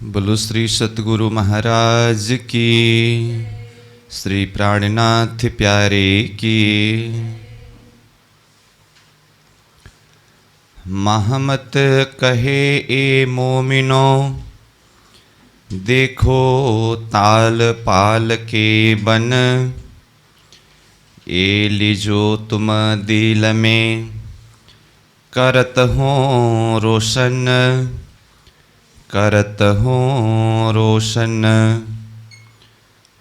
बोलो श्री सतगुरु महाराज की, श्री प्राणनाथ प्यारे की। महमत कहे ए मोमिनो, देखो ताल पाल के बन। ए लीजो तुम दिल में, करत हो रोशन, करत हो रोशन।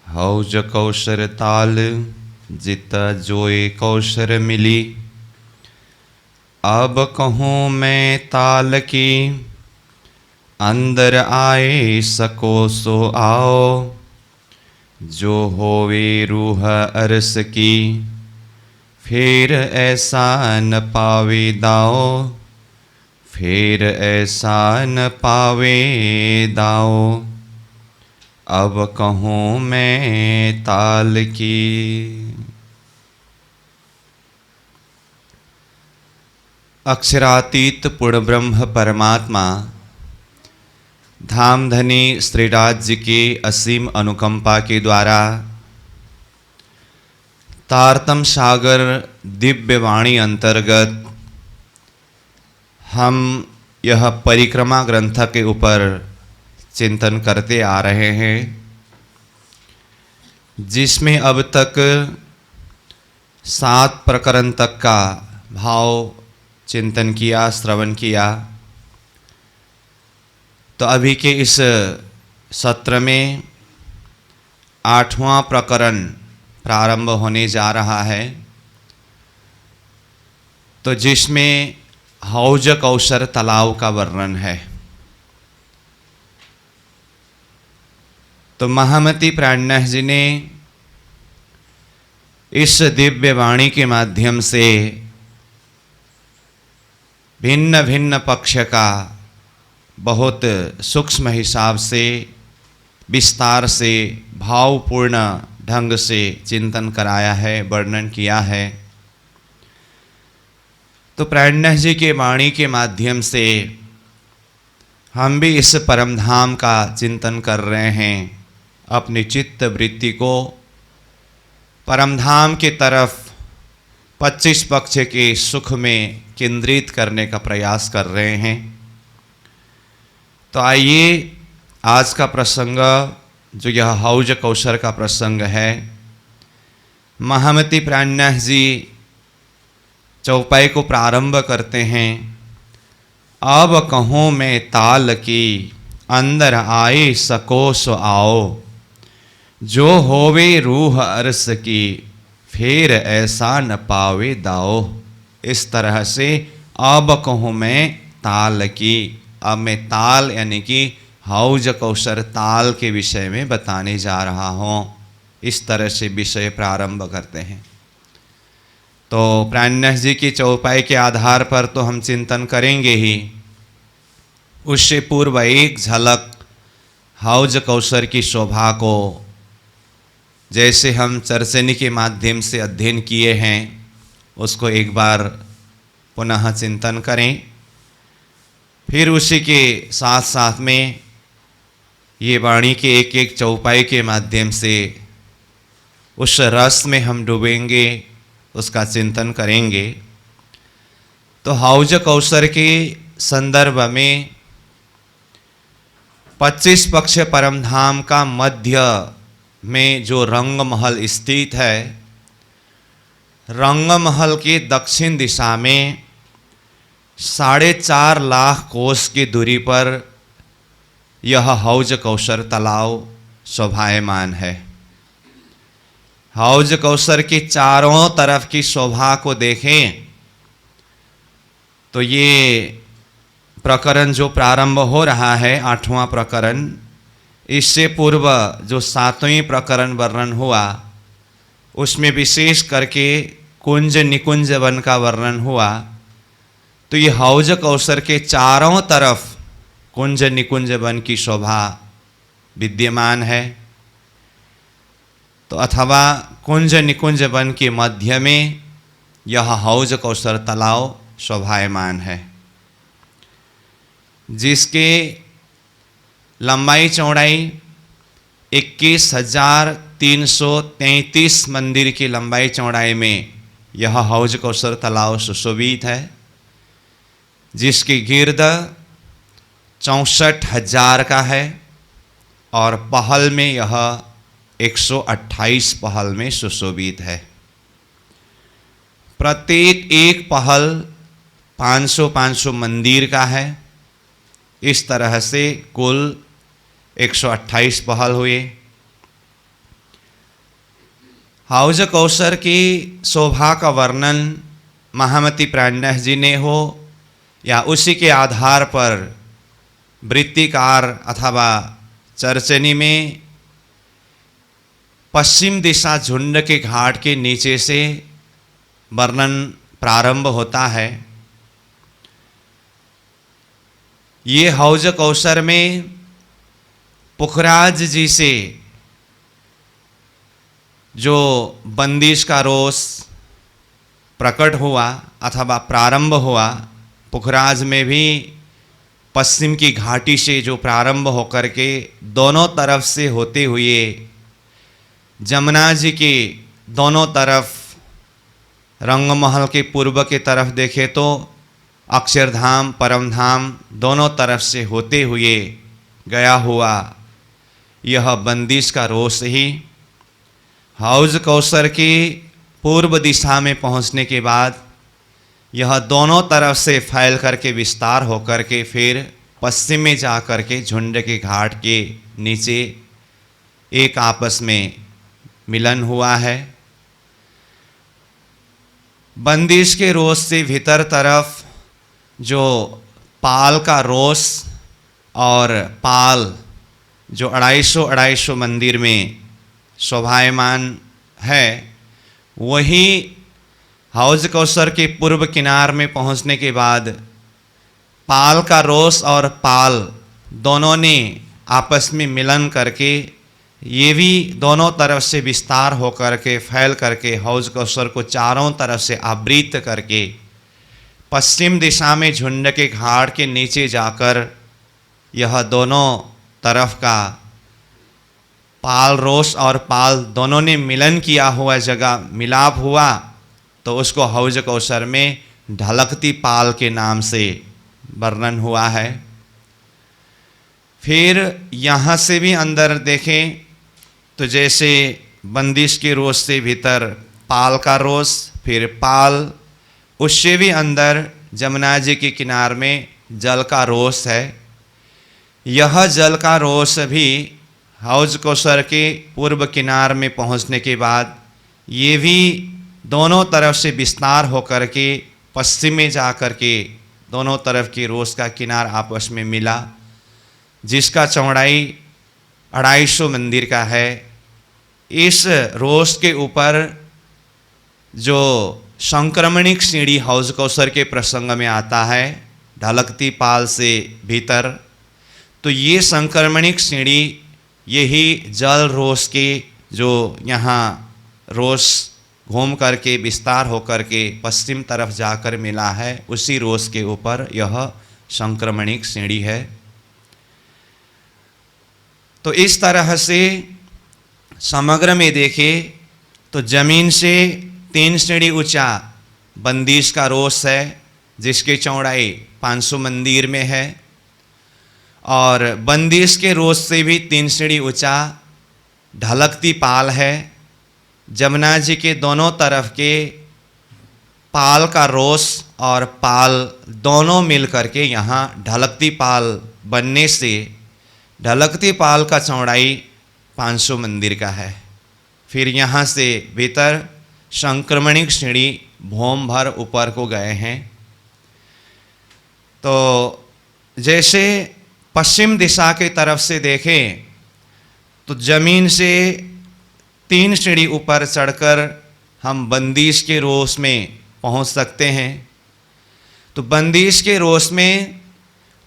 हौज कौशर ताल, जित जोए कौशर मिली। अब कहूँ मैं ताल की, अंदर आए सको सो आओ। जो होवे रूह अरस की, फिर ऐसा न पावे दाओ, फिर ऐसा न पावे दाओ। अब कहूँ मैं ताल की। अक्षरातीत पूर्ण ब्रह्म परमात्मा धामधनी श्रीराज की असीम अनुकंपा के द्वारा तारतम सागर दिव्य वाणी अंतर्गत हम यह परिक्रमा ग्रंथ के ऊपर चिंतन करते आ रहे हैं, जिसमें अब तक 7 प्रकरण तक का भाव चिंतन किया, श्रवण किया। तो अभी के इस सत्र में 8वां प्रकरण प्रारंभ होने जा रहा है, तो जिसमें हौज कौशर तालाब का वर्णन है। तो महामती प्राणनाथ जी ने इस दिव्य वाणी के माध्यम से भिन्न भिन्न पक्ष का बहुत सूक्ष्म हिसाब से, विस्तार से, भावपूर्ण ढंग से चिंतन कराया है, वर्णन किया है। तो प्राणनाथ जी के वाणी के माध्यम से हम भी इस परम धाम का चिंतन कर रहे हैं, अपनी चित्त वृत्ति को परम धाम की तरफ 25 पक्ष के सुख में केंद्रित करने का प्रयास कर रहे हैं। तो आइए आज का प्रसंग, जो यह हौज कौशर का प्रसंग है, महामती प्राणनाथ जी चौपाई को प्रारंभ करते हैं। अब कहूँ मैं ताल की, अंदर आए सको सो आओ। जो होवे रूह अरस की, फिर ऐसा न पावे दाओ। इस तरह से अब कहूँ मैं ताल की। अब मैं ताल यानी कि हौज कौशर ताल के विषय में बताने जा रहा हूँ। इस तरह से विषय प्रारंभ करते हैं। तो प्राणनाथ जी की चौपाई के आधार पर तो हम चिंतन करेंगे ही, उससे पूर्व एक झलक हौज कौशर की शोभा को जैसे हम चर्चनी के माध्यम से अध्ययन किए हैं, उसको एक बार पुनः चिंतन करें। फिर उसी के साथ साथ में ये वाणी के एक एक चौपाई के माध्यम से उस रस में हम डूबेंगे, उसका चिंतन करेंगे। तो हौज कौशर के संदर्भ में 25 पक्ष परम धाम का मध्य में जो रंग महल स्थित है, रंग महल के दक्षिण दिशा में 4.5 लाख कोस की दूरी पर यह हौज कौशर तालाब शोभायमान है। हौज कौशर की चारों तरफ की शोभा को देखें तो ये प्रकरण जो प्रारंभ हो रहा है, 8वां प्रकरण, इससे पूर्व जो 7वें प्रकरण वर्णन हुआ, उसमें विशेष करके कुंज निकुंज वन का वर्णन हुआ। तो ये हौज कौशर के चारों तरफ कुंज निकुंज वन की शोभा विद्यमान है। तो अथवा कुंज निकुंज वन के मध्य में यह हौज कौशर तालाब शोभायमान है, जिसके लंबाई चौड़ाई 21,333 मंदिर की लंबाई चौड़ाई में यह हौज कौसर तालाब सुशोभित है, जिसकी गिर्द 64,000 का है और पहल में यह 128 पहल में सुशोभित है। प्रत्येक एक पहल 500-500 मंदिर का है। इस तरह से कुल 128 पहल हुए। हौज कौसर की शोभा का वर्णन महामती प्राणदास जी ने हो या उसी के आधार पर वृत्तिकार अथवा चरचनी में पश्चिम दिशा झुंड के घाट के नीचे से वर्णन प्रारंभ होता है। ये हौज कौसर में पुखराज जी से जो बंदिश का रोष प्रकट हुआ अथवा प्रारंभ हुआ, पुखराज में भी पश्चिम की घाटी से जो प्रारंभ होकर के दोनों तरफ से होते हुए जमुना जी के दोनों तरफ, रंगमहल के पूर्व के तरफ देखे तो अक्षरधाम परमधाम दोनों तरफ से होते हुए गया हुआ यह बंदिश का रोष ही हौज कौसर की पूर्व दिशा में पहुंचने के बाद यह दोनों तरफ से फैल करके विस्तार होकर के फिर पश्चिम में जा कर के झुंड के घाट के नीचे एक आपस में मिलन हुआ है। बंदिश के रोष से भीतर तरफ जो पाल का रोष और पाल जो 250 मंदिर में शोभायमान है, वही हौज कौसर के पूर्व किनार में पहुंचने के बाद पाल का रोष और पाल दोनों ने आपस में मिलन करके ये भी दोनों तरफ से विस्तार होकर के फैल करके हौज कौसर को चारों तरफ से आवृत करके पश्चिम दिशा में झुंड के घाट के नीचे जाकर यह दोनों तरफ का पाल रोष और पाल दोनों ने मिलन किया हुआ जगह मिलाप हुआ, तो उसको हौज कौसर में ढलकती पाल के नाम से वर्णन हुआ है। फिर यहाँ से भी अंदर देखें तो जैसे बंदिश के रोष से भीतर पाल का रोष, फिर पाल, उससे भी अंदर जमुना जी के किनार में जल का रोष है। यह जल का रोष भी हौज कौसर के पूर्व किनार में पहुंचने के बाद ये भी दोनों तरफ से विस्तार होकर के पश्चिम में जा कर के दोनों तरफ की रोष का किनार आपस में मिला, जिसका चौड़ाई 250 मंदिर का है। इस रोष के ऊपर जो संक्रमणिक सीढ़ी हौज कौसर के प्रसंग में आता है ढलकती पाल से भीतर, तो ये संक्रमणिक सीढ़ी यही जल रोष के जो यहाँ रोष घूम करके विस्तार होकर के पश्चिम तरफ जाकर मिला है, उसी रोष के ऊपर यह संक्रमणिक सीढ़ी है। तो इस तरह से समग्र में देखें तो जमीन से 3 सीढ़ी ऊंचा बंदिश का रोष है, जिसकी चौड़ाई 500 मंदिर में है, और बंदिश के रोष से भी 3 सीढ़ी ऊंचा ढलकती पाल है। जमुना जी के दोनों तरफ के पाल का रोष और पाल दोनों मिल करके यहाँ ढलकती पाल बनने से ढलकती पाल का चौड़ाई 500 मंदिर का है। फिर यहाँ से भीतर संक्रमणिक सीढ़ी भौम भर ऊपर को गए हैं। तो जैसे पश्चिम दिशा की तरफ से देखें तो जमीन से 3 सीढ़ी ऊपर चढ़कर हम बंदिश के रोष में पहुंच सकते हैं। तो बंदिश के रोष में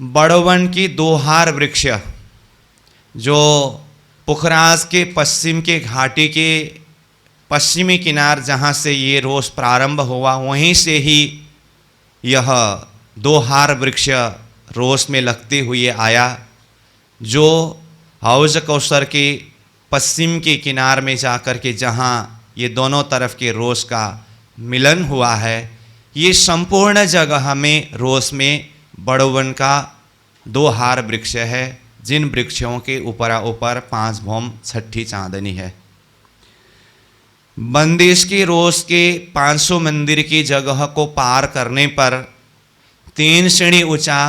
बड़वन की 2 हार वृक्ष जो पुखराज के पश्चिम के घाटी के पश्चिमी किनार जहाँ से ये रोष प्रारंभ हुआ, वहीं से ही यह 2 हार वृक्ष रोष में लगते हुए आया, जो हौज कौसर के पश्चिम के किनार में जाकर के जहाँ ये दोनों तरफ के रोस का मिलन हुआ है, ये संपूर्ण जगह में रोस में बड़ोवन का 2 हार वृक्ष है, जिन वृक्षों के ऊपर 5 भौम छठी चांदनी है। बंदिश की रोस के 500 मंदिर की जगह को पार करने पर 3 सीढ़ी ऊंचा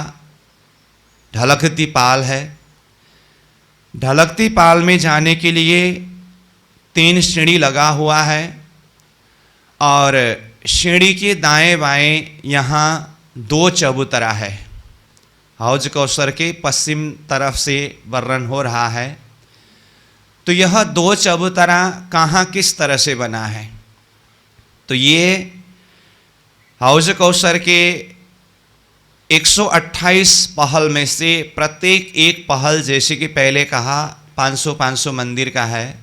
ढलकती पाल है। ढलकती पाल में जाने के लिए 3 सीढ़ी लगा हुआ है और सीढ़ी के दाएं बाएं यहाँ 2 चबूतरा है। हौज कौसर के पश्चिम तरफ से वर्णन हो रहा है। तो यह 2 चबूतरा कहाँ किस तरह से बना है? तो ये हौज कौसर के 128 पहल में से प्रत्येक एक पहल, जैसे कि पहले कहा 500 मंदिर का है,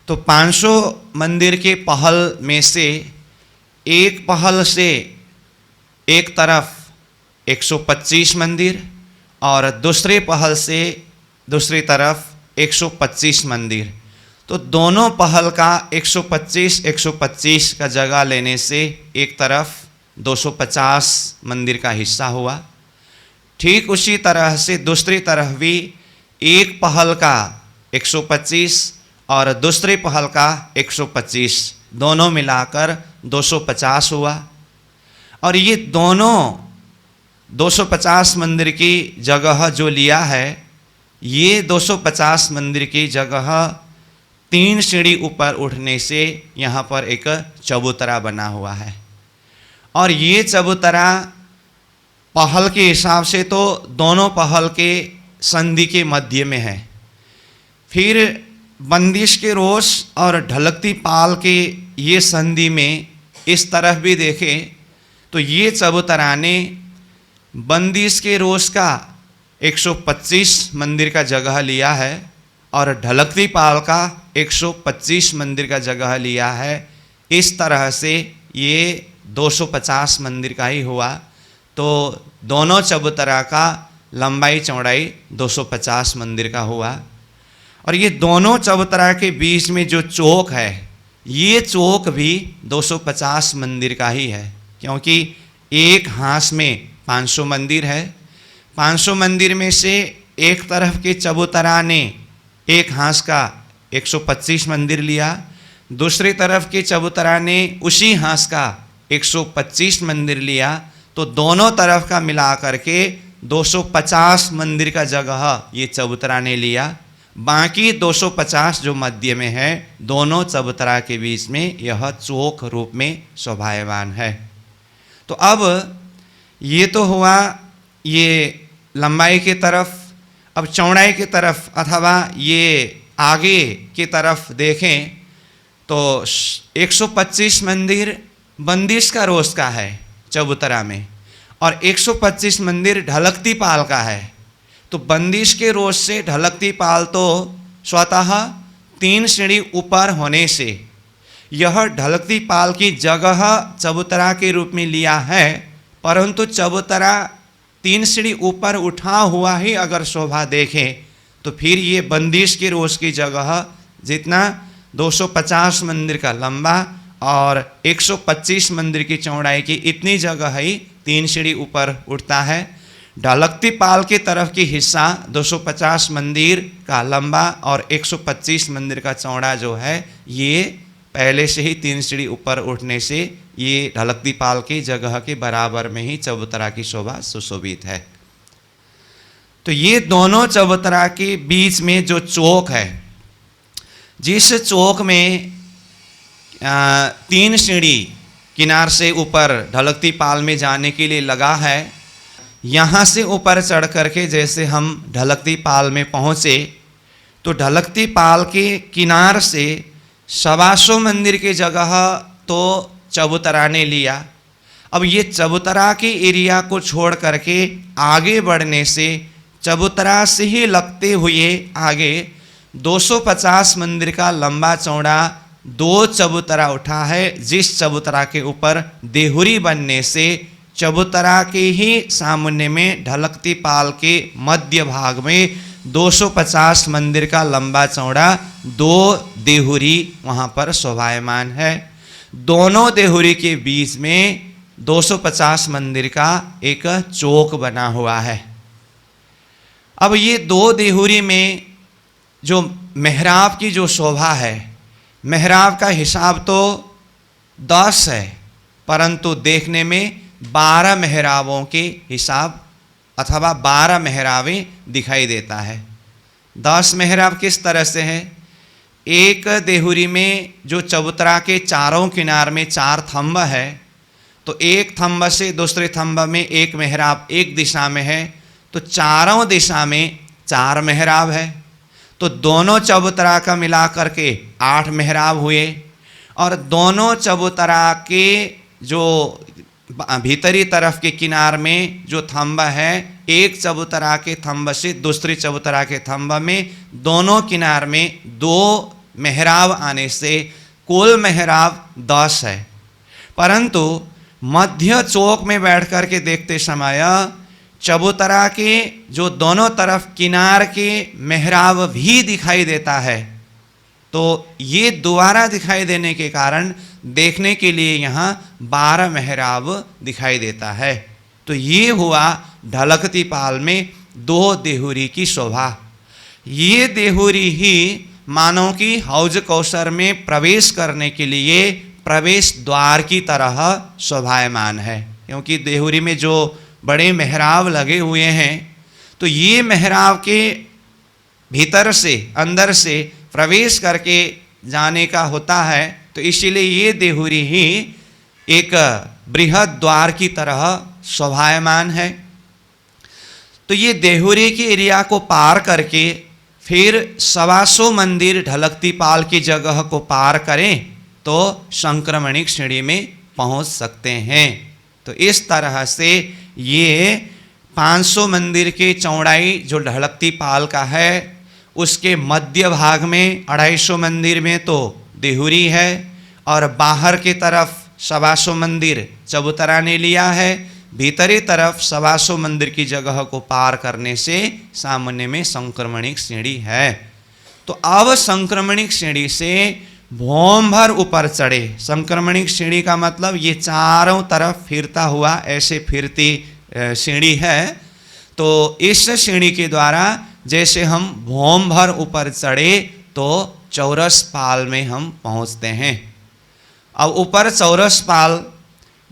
तो 500 मंदिर के पहल में से एक पहल से एक तरफ 125 मंदिर और दूसरे पहल से दूसरी तरफ 125 मंदिर। तो दोनों पहल का 125 का जगह लेने से एक तरफ 250 मंदिर का हिस्सा हुआ। ठीक उसी तरह से दूसरी तरफ भी एक पहल का 125 और दूसरे पहल का 125, दोनों मिलाकर 250 हुआ। और ये दोनों 250 मंदिर की जगह जो लिया है, ये 250 मंदिर की जगह 3 सीढ़ी ऊपर उठने से यहाँ पर एक चबूतरा बना हुआ है। और ये चबूतरा पहल के हिसाब से तो दोनों पहल के संधि के मध्य में है। फिर बंदिश के रोस और ढलकती पाल के ये संधि में इस तरफ भी देखें तो ये चबूतरा ने बंदिश के रोस का 125 मंदिर का जगह लिया है और ढलकती पाल का 125 मंदिर का जगह लिया है। इस तरह से ये 250 मंदिर का ही हुआ। तो दोनों चबूतरा का लंबाई चौड़ाई 250 मंदिर का हुआ। और ये दोनों चबूतरा के बीच में जो चौक है, ये चौक भी 250 मंदिर का ही है, क्योंकि एक हांस में 500 मंदिर है। 500 मंदिर में से एक तरफ के चबूतरा ने एक हांस का 125 मंदिर लिया, दूसरी तरफ के चबूतरा ने उसी हांस का 125 मंदिर लिया। तो दोनों तरफ का मिला करके 250 मंदिर का जगह ये चबूतरा ने लिया। बाकी 250 जो मध्य में है, दोनों चबूतरा के बीच में यह चौक रूप में शोभायमान है। तो अब ये तो हुआ ये लंबाई की तरफ। अब चौड़ाई की तरफ अथवा ये आगे की तरफ देखें तो 125 मंदिर बंदिश का रोस का है चबूतरा में, और 125 मंदिर ढलकती पाल का है। तो बंदिश के रोस से ढलकती पाल तो स्वतः 3 सीढ़ी ऊपर होने से यह ढलकती पाल की जगह चबूतरा के रूप में लिया है, परंतु चबूतरा 3 सीढ़ी ऊपर उठा हुआ ही अगर शोभा देखें तो फिर ये बंदिश के रोस की जगह जितना 250 मंदिर का लंबा और 125 मंदिर की चौड़ाई की इतनी जगह ही 3 सीढ़ी ऊपर उठता है। ढलकती पाल की तरफ की हिस्सा 250 मंदिर का लंबा और 125 मंदिर का चौड़ा जो है, ये पहले से ही 3 सीढ़ी ऊपर उठने से ये ढलकती पाल की जगह के बराबर में ही चबूतरा की शोभा सुशोभित है। तो ये दोनों चबूतरा के बीच में जो चौक है, जिस चौक में 3 सीढ़ी किनार से ऊपर ढलकती पाल में जाने के लिए लगा है, यहाँ से ऊपर चढ़ करके जैसे हम ढलकती पाल में पहुँचे तो ढलकती पाल के किनार से 125 मंदिर की जगह तो चबूतरा ने लिया। अब ये चबूतरा के एरिया को छोड़ करके आगे बढ़ने से चबूतरा से ही लगते हुए आगे 250 मंदिर का लंबा चौड़ा 2 चबूतरा उठा है, जिस चबूतरा के ऊपर देहुरी बनने से चबूतरा के ही सामने में ढलकती पाल के मध्य भाग में 250 मंदिर का लंबा चौड़ा 2 देहुरी वहाँ पर शोभायमान है। दोनों देहुरी के बीच में 250 मंदिर का एक चौक बना हुआ है। अब ये 2 देहुरी में जो मेहराब की जो शोभा है, मेहराब का हिसाब तो 10 है, परंतु देखने में 12 मेहराबों के हिसाब अथवा 12 मेहराबें दिखाई देता है। 10 मेहराब किस तरह से है? एक देहुरी में जो चबूतरा के चारों किनार में 4 थंब है, तो एक थंब से दूसरे थंब में एक मेहराब एक दिशा में है, तो चारों दिशा में 4 मेहराब है। तो दोनों चबूतरा का मिलाकर के 8 मेहराब हुए, और दोनों चबूतरा के जो भीतरी तरफ के किनार में जो थंब है, एक चबूतरा के थंब से दूसरी चबूतरा के थंब में दोनों किनार में 2 मेहराब आने से कुल मेहराब 10 है। परंतु मध्य चौक में बैठ कर के देखते समय चबूतरा के जो दोनों तरफ किनार के मेहराब भी दिखाई देता है। तो ये दोबारा दिखाई देने के कारण देखने के लिए यहाँ 12 मेहराब दिखाई देता है। तो ये हुआ ढलकती पाल में 2 देहुरी की शोभा। ये देहुरी ही मानव की हौज कौसर में प्रवेश करने के लिए प्रवेश द्वार की तरह शोभायमान है, क्योंकि देहुरी में जो बड़े मेहराब लगे हुए हैं, तो ये मेहराब के भीतर से अंदर से प्रवेश करके जाने का होता है। तो इसीलिए ये देहुरी ही एक बृहद द्वार की तरह शोभायमान है। तो ये देहुरी के एरिया को पार करके फिर 125 मंदिर ढलकती पाल की जगह को पार करें तो संक्रमणिक श्रेणी में पहुंच सकते हैं। तो इस तरह से ये 500 मंदिर की चौड़ाई जो ढलकती पाल का है, उसके मध्य भाग में 250 मंदिर में तो देहुरी है, और बाहर की तरफ 125 मंदिर चबूतरा ने लिया है। भीतरी तरफ 125 मंदिर की जगह को पार करने से सामान्य में संक्रमणिक श्रेणी है। तो अब संक्रमणिक श्रेणी से भौम भर ऊपर चढ़े। संक्रमणिक श्रेणी का मतलब ये चारों तरफ फिरता हुआ ऐसे फिरती श्रेणी है। तो इस श्रेणी के द्वारा जैसे हम भौम भर ऊपर चढ़े तो चौरस पाल में हम पहुंचते हैं। अब ऊपर चौरस पाल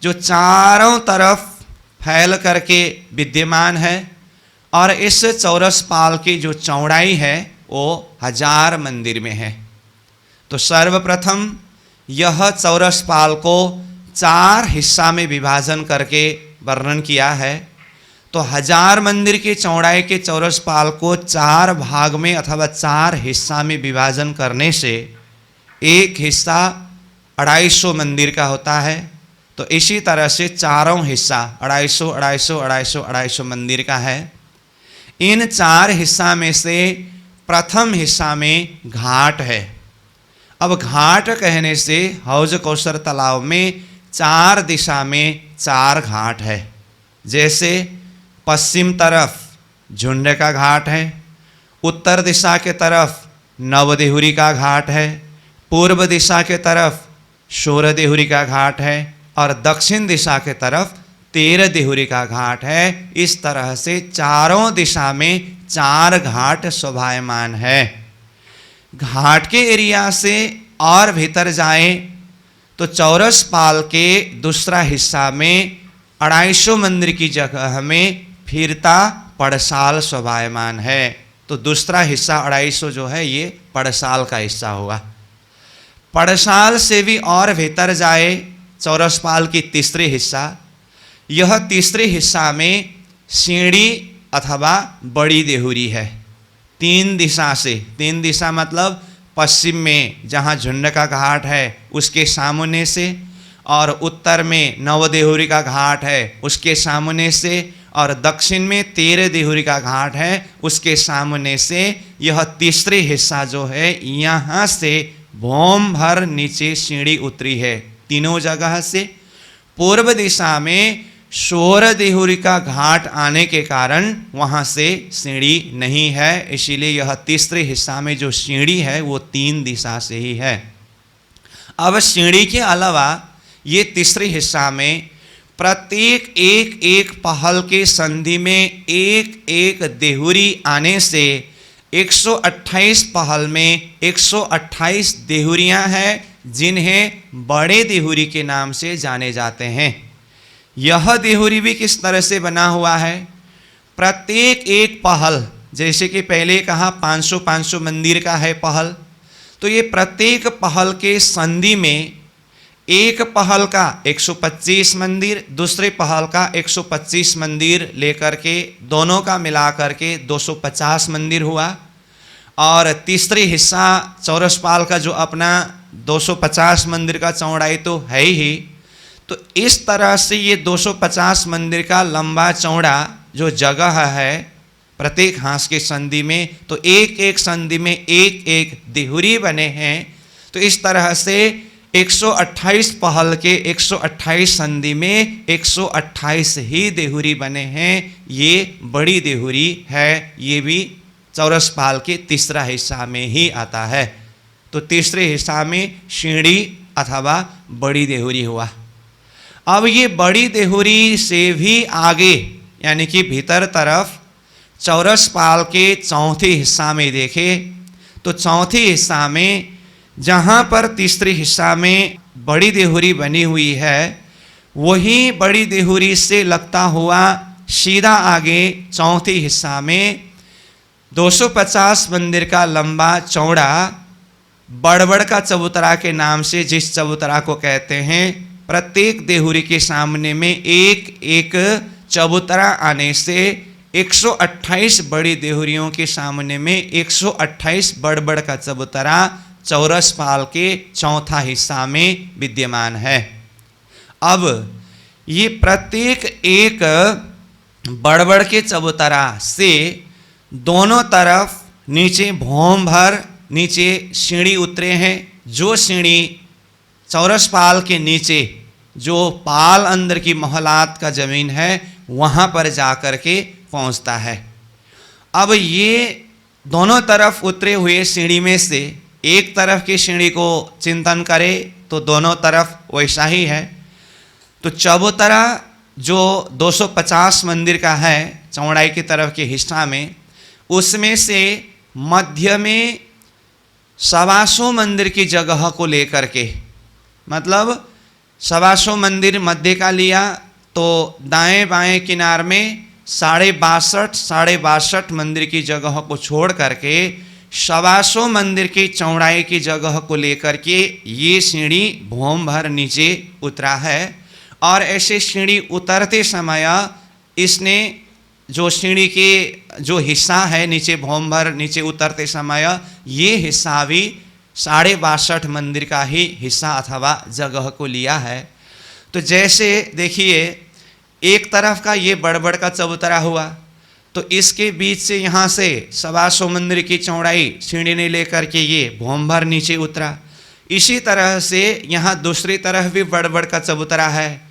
जो चारों तरफ फैल करके विद्यमान है, और इस चौरस पाल की जो चौड़ाई है वो 1000 मंदिर में है। तो सर्वप्रथम यह चौरस पाल को 4 हिस्सा में विभाजन करके वर्णन किया है। तो 1000 मंदिर की चौड़ाई के चौरस पाल को 4 भाग में अथवा 4 हिस्सा में विभाजन करने से एक हिस्सा 250 मंदिर का होता है। तो इसी तरह से चारों हिस्सा 250, 250, 250, 250 मंदिर का है। इन 4 हिस्सा में से प्रथम हिस्सा में घाट है। अब घाट कहने से हौज कौसर तालाब में 4 दिशा में 4 घाट है। जैसे पश्चिम तरफ झुंड का घाट है, उत्तर दिशा के तरफ नवदेहुरी का घाट है, पूर्व दिशा के तरफ 16 देहुरी का घाट है, और दक्षिण दिशा के तरफ 13 देहुरी का घाट है। इस तरह से चारों दिशा में 4 घाट शोभायमान है। घाट के एरिया से और भीतर जाए तो चौरस पाल के दूसरा हिस्सा में 250 मंदिर की जगह में फिरता पड़साल शोभायमान है। तो दूसरा हिस्सा 250 जो है ये पड़साल का हिस्सा होगा। पड़साल से भी और भीतर जाए चौरस पाल की तीसरी हिस्सा, यह तीसरे हिस्सा में सीढ़ी अथवा बड़ी देहुरी है। 3 दिशा से, 3 दिशा मतलब पश्चिम में जहाँ झुंड का घाट है उसके सामने से, और उत्तर में नवदेहुरी का घाट है उसके सामने से, और दक्षिण में 13 देहुरी का घाट है उसके सामने से। यह तीसरी हिस्सा जो है यहाँ से भौम भर नीचे सीढ़ी उतरी है तीनों जगह से। पूर्व दिशा में सोर देहुरी का घाट आने के कारण वहाँ से सीढ़ी नहीं है, इसीलिए यह तीसरे हिस्सा में जो सीढ़ी है वो 3 दिशा से ही है। अब सीढ़ी के अलावा ये तीसरे हिस्सा में प्रत्येक एक एक पहल के संधि में एक एक देहुरी आने से 128 पहल में 128 देहुरियां हैं, जिन्हें बड़े देहुरी के नाम से जाने जाते हैं। यह देहुरी भी किस तरह से बना हुआ है? प्रत्येक एक पहल, जैसे कि पहले कहा 500 मंदिर का है पहल, तो ये प्रत्येक पहल के संधि में एक पहल का 125 मंदिर, दूसरे पहल का 125 मंदिर लेकर के दोनों का मिलाकर के 250 मंदिर हुआ। और तीसरे हिस्सा चौरसपाल का जो अपना 250 मंदिर का चौड़ाई तो है ही, तो इस तरह से ये 250 मंदिर का लंबा चौड़ा जो जगह है प्रत्येक हांस के संधि में, तो एक एक संधि में एक एक देहुरी बने हैं। तो इस तरह से 128 पहल के 128 संधि में 128 ही देहुरी बने हैं। ये बड़ी देहुरी है, ये भी चौरसपाल के तीसरा हिस्सा में ही आता है। तो तीसरे हिस्सा में सीढ़ी अथवा बड़ी देहुरी हुआ। अब ये बड़ी देहुरी से भी आगे यानी कि भीतर तरफ चौरसपाल के चौथे हिस्सा में देखें तो चौथे हिस्सा में जहाँ पर तीसरे हिस्सा में बड़ी देहुरी बनी हुई है, वही बड़ी देहुरी से लगता हुआ सीधा आगे चौथे हिस्सा में 250 मंदिर का लंबा चौड़ा बड़बड़ का चबूतरा के नाम से जिस चबूतरा को कहते हैं, प्रत्येक देहुरी के सामने में एक एक चबूतरा आने से 128 बड़ी देहुरियों के सामने में 128 बड़बड़ का चबूतरा चौरसपाल के चौथा हिस्सा में विद्यमान है। अब ये प्रत्येक एक बड़बड़ के चबूतरा से दोनों तरफ नीचे भौम भर नीचे सीढ़ी उतरे हैं। जो सीढ़ी चौरसपाल के नीचे जो पाल अंदर की मोहलात का ज़मीन है वहाँ पर जा कर के पहुँचता है। अब ये दोनों तरफ उतरे हुए सीढ़ी में से एक तरफ की सीढ़ी को चिंतन करें तो दोनों तरफ वैसा ही है। तो चबूतरा जो 250 मंदिर का है चौड़ाई की तरफ के हिस्सा में, उसमें से मध्य में 125 मंदिर की जगह को लेकर के, मतलब 125 मंदिर मध्य का लिया तो दाएं बाएं किनार में 62.5 मंदिर की जगह को छोड़ करके 125 मंदिर की चौड़ाई की जगह को लेकर के ये सीढ़ी भौम भर नीचे उतरा है। और ऐसे सीढ़ी उतरते समय इसने जो सीढ़ी के जो हिस्सा है नीचे भौम भर नीचे उतरते समय ये हिस्सा भी 62.5 मंदिर का ही हिस्सा अथवा जगह को लिया है। तो जैसे देखिए एक तरफ का ये बड़बड़ का चबूतरा हुआ, तो इसके बीच से यहाँ से 125 मंदिर की चौड़ाई सीढ़ी ने लेकर के ये भौम भर नीचे उतरा। इसी तरह से यहाँ दूसरी तरफ भी बड़बड़ का चबूतरा है,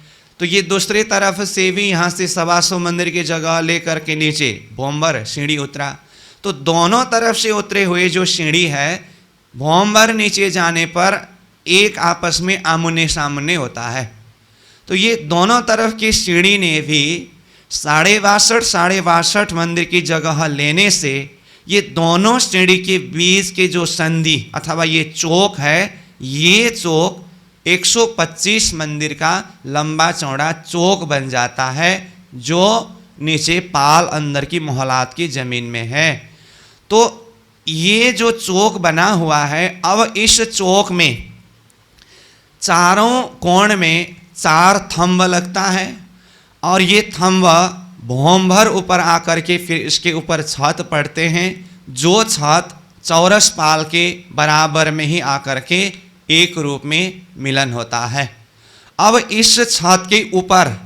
तो ये दूसरी तरफ से भी यहाँ से 125 मंदिर की जगह लेकर के नीचे भौम भर सीढ़ी उतरा। तो दोनों तरफ से उतरे हुए जो सीढ़ी है भौम भर नीचे जाने पर एक आपस में आमने सामने होता है। तो ये दोनों तरफ की सीढ़ी ने भी 62.5 मंदिर की जगह लेने से ये दोनों सीढ़ी के बीच के जो संधि अथवा ये चौक है, ये चौक 125 मंदिर का लंबा चौड़ा चौक बन जाता है, जो नीचे पाल अंदर की मोहलात की ज़मीन में है। तो ये जो चौक बना हुआ है, अब इस चौक में चारों कोण में 4 थंब लगता है और ये थंब भौम भर ऊपर आकर के फिर इसके ऊपर छत पड़ते हैं, जो छत चौरसपाल के बराबर में ही आकर के एक रूप में मिलन होता है। अब इस छत के ऊपर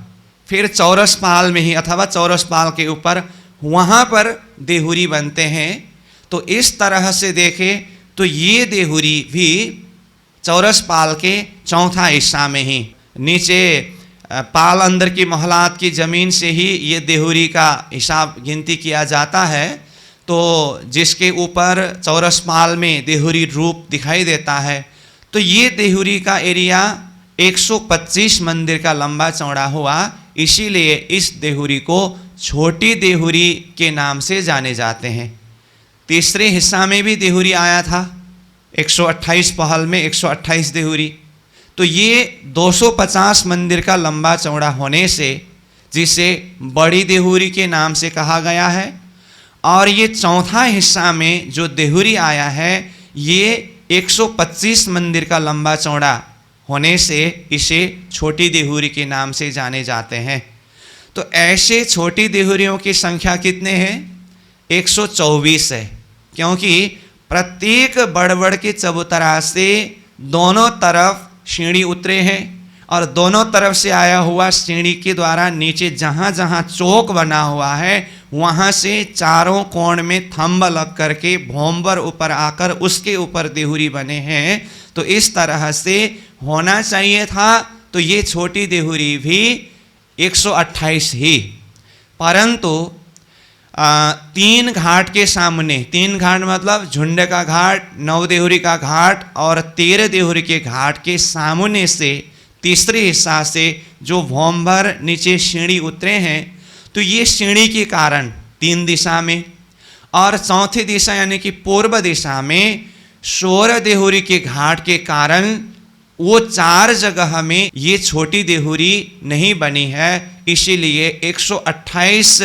फिर चौरसपाल में ही अथवा चौरसपाल के ऊपर वहाँ पर देहुरी बनते हैं। तो इस तरह से देखें तो ये देहुरी भी चौरसपाल के चौथा हिस्सा में ही नीचे पाल अंदर की मोहलात की ज़मीन से ही ये देहुरी का हिसाब गिनती किया जाता है। तो जिसके ऊपर चौरस पाल में देहुरी रूप दिखाई देता है, तो ये देहुरी का एरिया 125 मंदिर का लंबा चौड़ा हुआ, इसीलिए इस देहुरी को छोटी देहुरी के नाम से जाने जाते हैं। तीसरे हिस्सा में भी देहुरी आया था, 128 पहल में 128 देहुरी। तो ये 250 मंदिर का लंबा चौड़ा होने से जिसे बड़ी देहुरी के नाम से कहा गया है, और ये चौथा हिस्सा में जो देहुरी आया है ये 125 मंदिर का लंबा चौड़ा होने से इसे छोटी देहुरी के नाम से जाने जाते हैं। तो ऐसे छोटी देहुरियों की संख्या कितने हैं? 124 है, क्योंकि प्रत्येक बड़बड़ के चबूतरा से दोनों तरफ सीढ़ी उतरे हैं, और दोनों तरफ से आया हुआ सीढ़ी के द्वारा नीचे जहाँ जहाँ चौक बना हुआ है वहाँ से चारों कोण में थंब लग करके भोंबर ऊपर आकर उसके ऊपर देहुरी बने हैं। तो इस तरह से होना चाहिए था। तो ये छोटी देहुरी भी 128 ही, परंतु 3 घाट के सामने, 3 घाट मतलब झुंड का घाट, 9 देहुरी का घाट और 13 देहुरी के घाट के सामने से तीसरे हिस्सा से जो भोंबर नीचे सीढ़ी उतरे हैं, तो ये सीढ़ी के कारण 3 दिशा में, और चौथी दिशा यानी कि पूर्व दिशा में 16 देहुरी के घाट के कारण वो 4 जगह में ये छोटी देहुरी नहीं बनी है। इसीलिए 128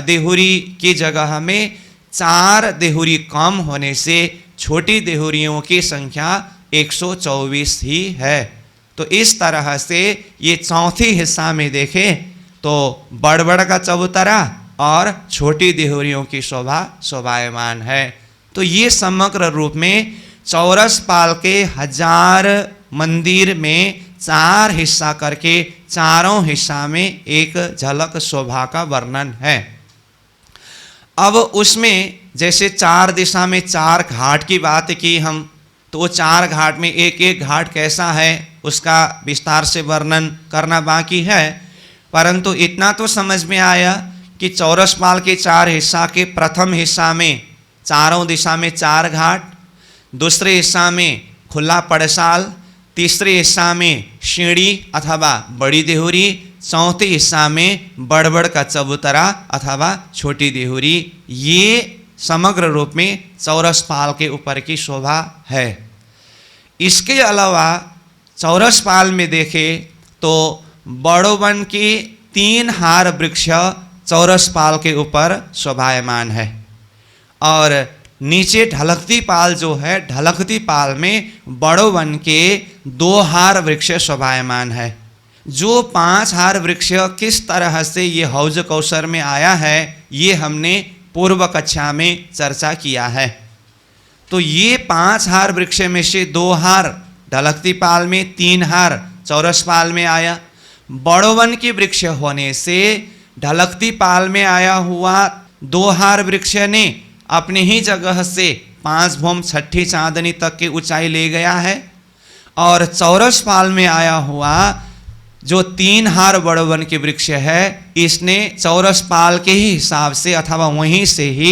देहुरी की जगह में 4 देहुरी कम होने से छोटी देहुरियों की संख्या 124 ही है। तो इस तरह से ये चौथी हिस्सा में देखें तो बड़बड़ का चबूतरा और छोटी देहुरियों की शोभा शोभायमान है। तो ये समग्र रूप में चौरस पाल के 1000 मंदिर में 4 हिस्सा करके चारों हिस्सा में एक झलक शोभा का वर्णन है। अब उसमें जैसे 4 दिशा में 4 घाट की बात की हम, तो 4 घाट में एक एक घाट कैसा है उसका विस्तार से वर्णन करना बाकी है, परंतु इतना तो समझ में आया कि चौरस पाल के 4 हिस्सा के प्रथम हिस्सा में चारों दिशा में 4 घाट, दूसरे हिस्सा में खुला पड़साल, तीसरे हिस्सा में सीढ़ी अथवा बड़ी देहुरी, चौथे हिस्सा में बड़बड़ का चबूतरा अथवा छोटी देहुरी। ये समग्र रूप में चौरस पाल के ऊपर की शोभा है। इसके अलावा चौरस पाल में देखें तो बड़ोवन के 3 हार वृक्ष चौरस पाल के ऊपर शोभायमान है, और नीचे ढलकती पाल जो है, ढलकती पाल में बड़ोवन के 2 हार वृक्ष शोभायमान है। जो 5 हार वृक्ष किस तरह से ये हौज कौसर में आया है ये हमने पूर्व कक्षा में चर्चा किया है। तो ये 5 हार वृक्ष में से 2 हार ढलकती पाल में, 3 हार चौरस पाल में आया। बड़ोवन के वृक्ष होने से ढलकती पाल में आया हुआ 2 हार वृक्ष ने अपनी ही जगह से 5 भोम 6 चांदनी तक की ऊंचाई ले गया है, और चौरस पाल में आया हुआ जो 3 हार बड़ोवन के वृक्ष है इसने चौरस पाल के ही हिसाब से अथवा वहीं से ही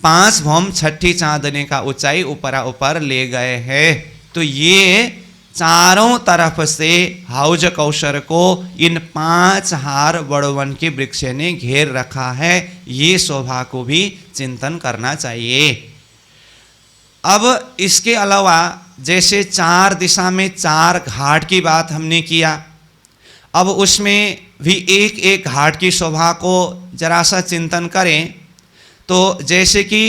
5 भोम 6 चांदनी का ऊंचाई ऊपर ले गए हैं। तो ये चारों तरफ से हौज कौशर को इन 5 हार बड़ोवन के वृक्ष ने घेर रखा है। ये शोभा को भी चिंतन करना चाहिए। अब इसके अलावा जैसे 4 दिशा में 4 घाट की बात हमने किया, अब उसमें भी एक एक घाट की शोभा को जरा सा चिंतन करें। तो जैसे कि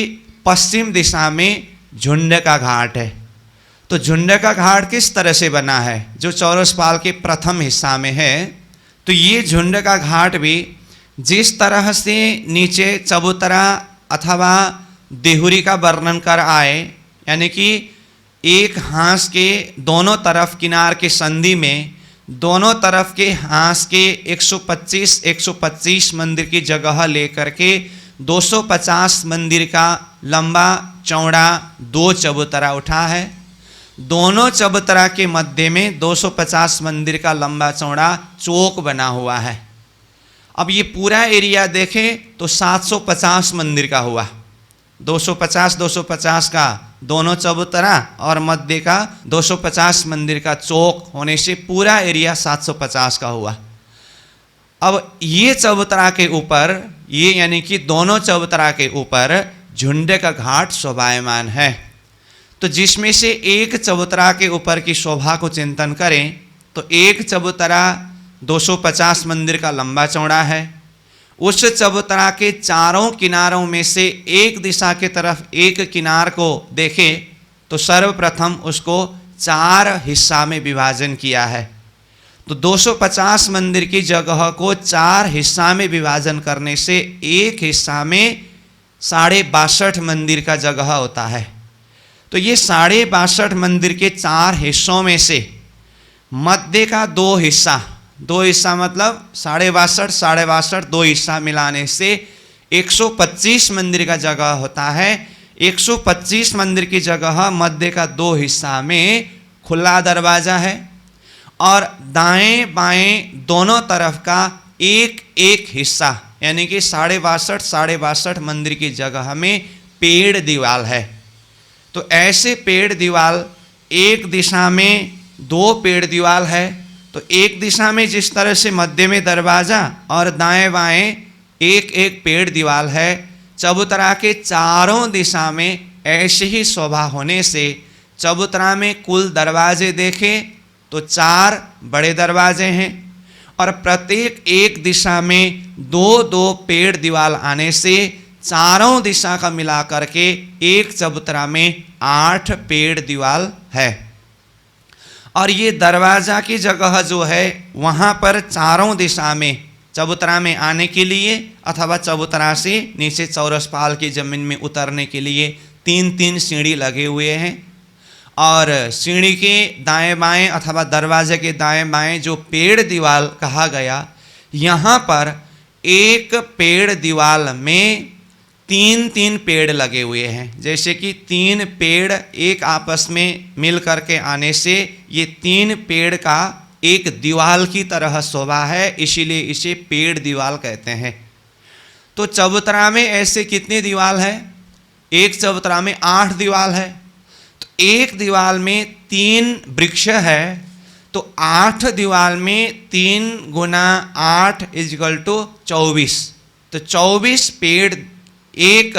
पश्चिम दिशा में झुंड का घाट है, तो झुंड का घाट किस तरह से बना है जो चौरस पाल के प्रथम हिस्सा में है। तो ये झुंड का घाट भी जिस तरह से नीचे चबूतरा अथवा देहुरी का वर्णन कर आए, यानी कि एक हाँस के दोनों तरफ किनार के संधि में दोनों तरफ के हाँस के 125 मंदिर की जगह लेकर के 250 मंदिर का लंबा चौड़ा 2 चबूतरा उठा है। दोनों चबूतरा के मध्य में 250 मंदिर का लंबा चौड़ा चौक बना हुआ है। अब ये पूरा एरिया देखें तो 750 मंदिर का हुआ। 250 का दोनों चबूतरा और मध्य का 250 मंदिर का चौक होने से पूरा एरिया 750 का हुआ। अब ये चबूतरा के ऊपर, ये यानी कि दोनों चबूतरा के ऊपर झुंड का घाट शोभायमान है। तो जिसमें से एक चबूतरा के ऊपर की शोभा को चिंतन करें तो एक चबूतरा 250 मंदिर का लंबा चौड़ा है। उस चबूतरा के चारों किनारों में से एक दिशा के तरफ एक किनार को देखें तो सर्वप्रथम उसको 4 हिस्सा में विभाजन किया है। तो 250 मंदिर की जगह को 4 हिस्सा में विभाजन करने से एक हिस्सा में 62.5 मंदिर का जगह होता है। तो ये 62.5 मंदिर के 4 हिस्सों में से मध्य का 2 हिस्सा मतलब 62.5 2 हिस्सा मिलाने से 125 मंदिर का जगह होता है। 125 मंदिर की जगह मध्य का 2 हिस्सा में खुला दरवाजा है और दाएं बाएं दोनों तरफ का एक एक हिस्सा यानी कि 62.5 मंदिर की जगह में पेड़ दीवाल है। तो ऐसे पेड़ दीवाल, एक दिशा में 2 पेड़ दीवाल है। तो एक दिशा में जिस तरह से मध्य में दरवाजा और दाएं बाएं एक एक पेड़ दीवाल है, चबूतरा के चारों दिशा में ऐसे ही शोभा होने से चबूतरा में कुल दरवाजे देखें तो 4 बड़े दरवाजे हैं और प्रत्येक एक दिशा में 2-2 पेड़ दीवाल आने से चारों दिशा का मिला करके एक चबूतरा में 8 पेड़ दीवाल है। और ये दरवाजा की जगह जो है वहाँ पर चारों दिशा में चबूतरा में आने के लिए अथवा चबूतरा से नीचे चौरसपाल की जमीन में उतरने के लिए 3-3 सीढ़ी लगे हुए हैं। और सीढ़ी के दाएं बाएं अथवा दरवाजे के दाएं बाएं जो पेड़ दीवाल कहा गया, यहाँ पर एक पेड़ दीवाल में 3-3 पेड़ लगे हुए हैं। जैसे कि 3 पेड़ एक आपस में मिल करके आने से ये 3 पेड़ का एक दीवाल की तरह शोभा है, इसीलिए इसे पेड़ दीवाल कहते हैं। तो चबूतरा में ऐसे कितने दीवाल है? एक चबूतरा में 8 दीवाल है। तो एक दीवाल में 3 वृक्ष है, तो 8 दीवाल में 3 गुना 8 = 24। तो 24 पेड़ एक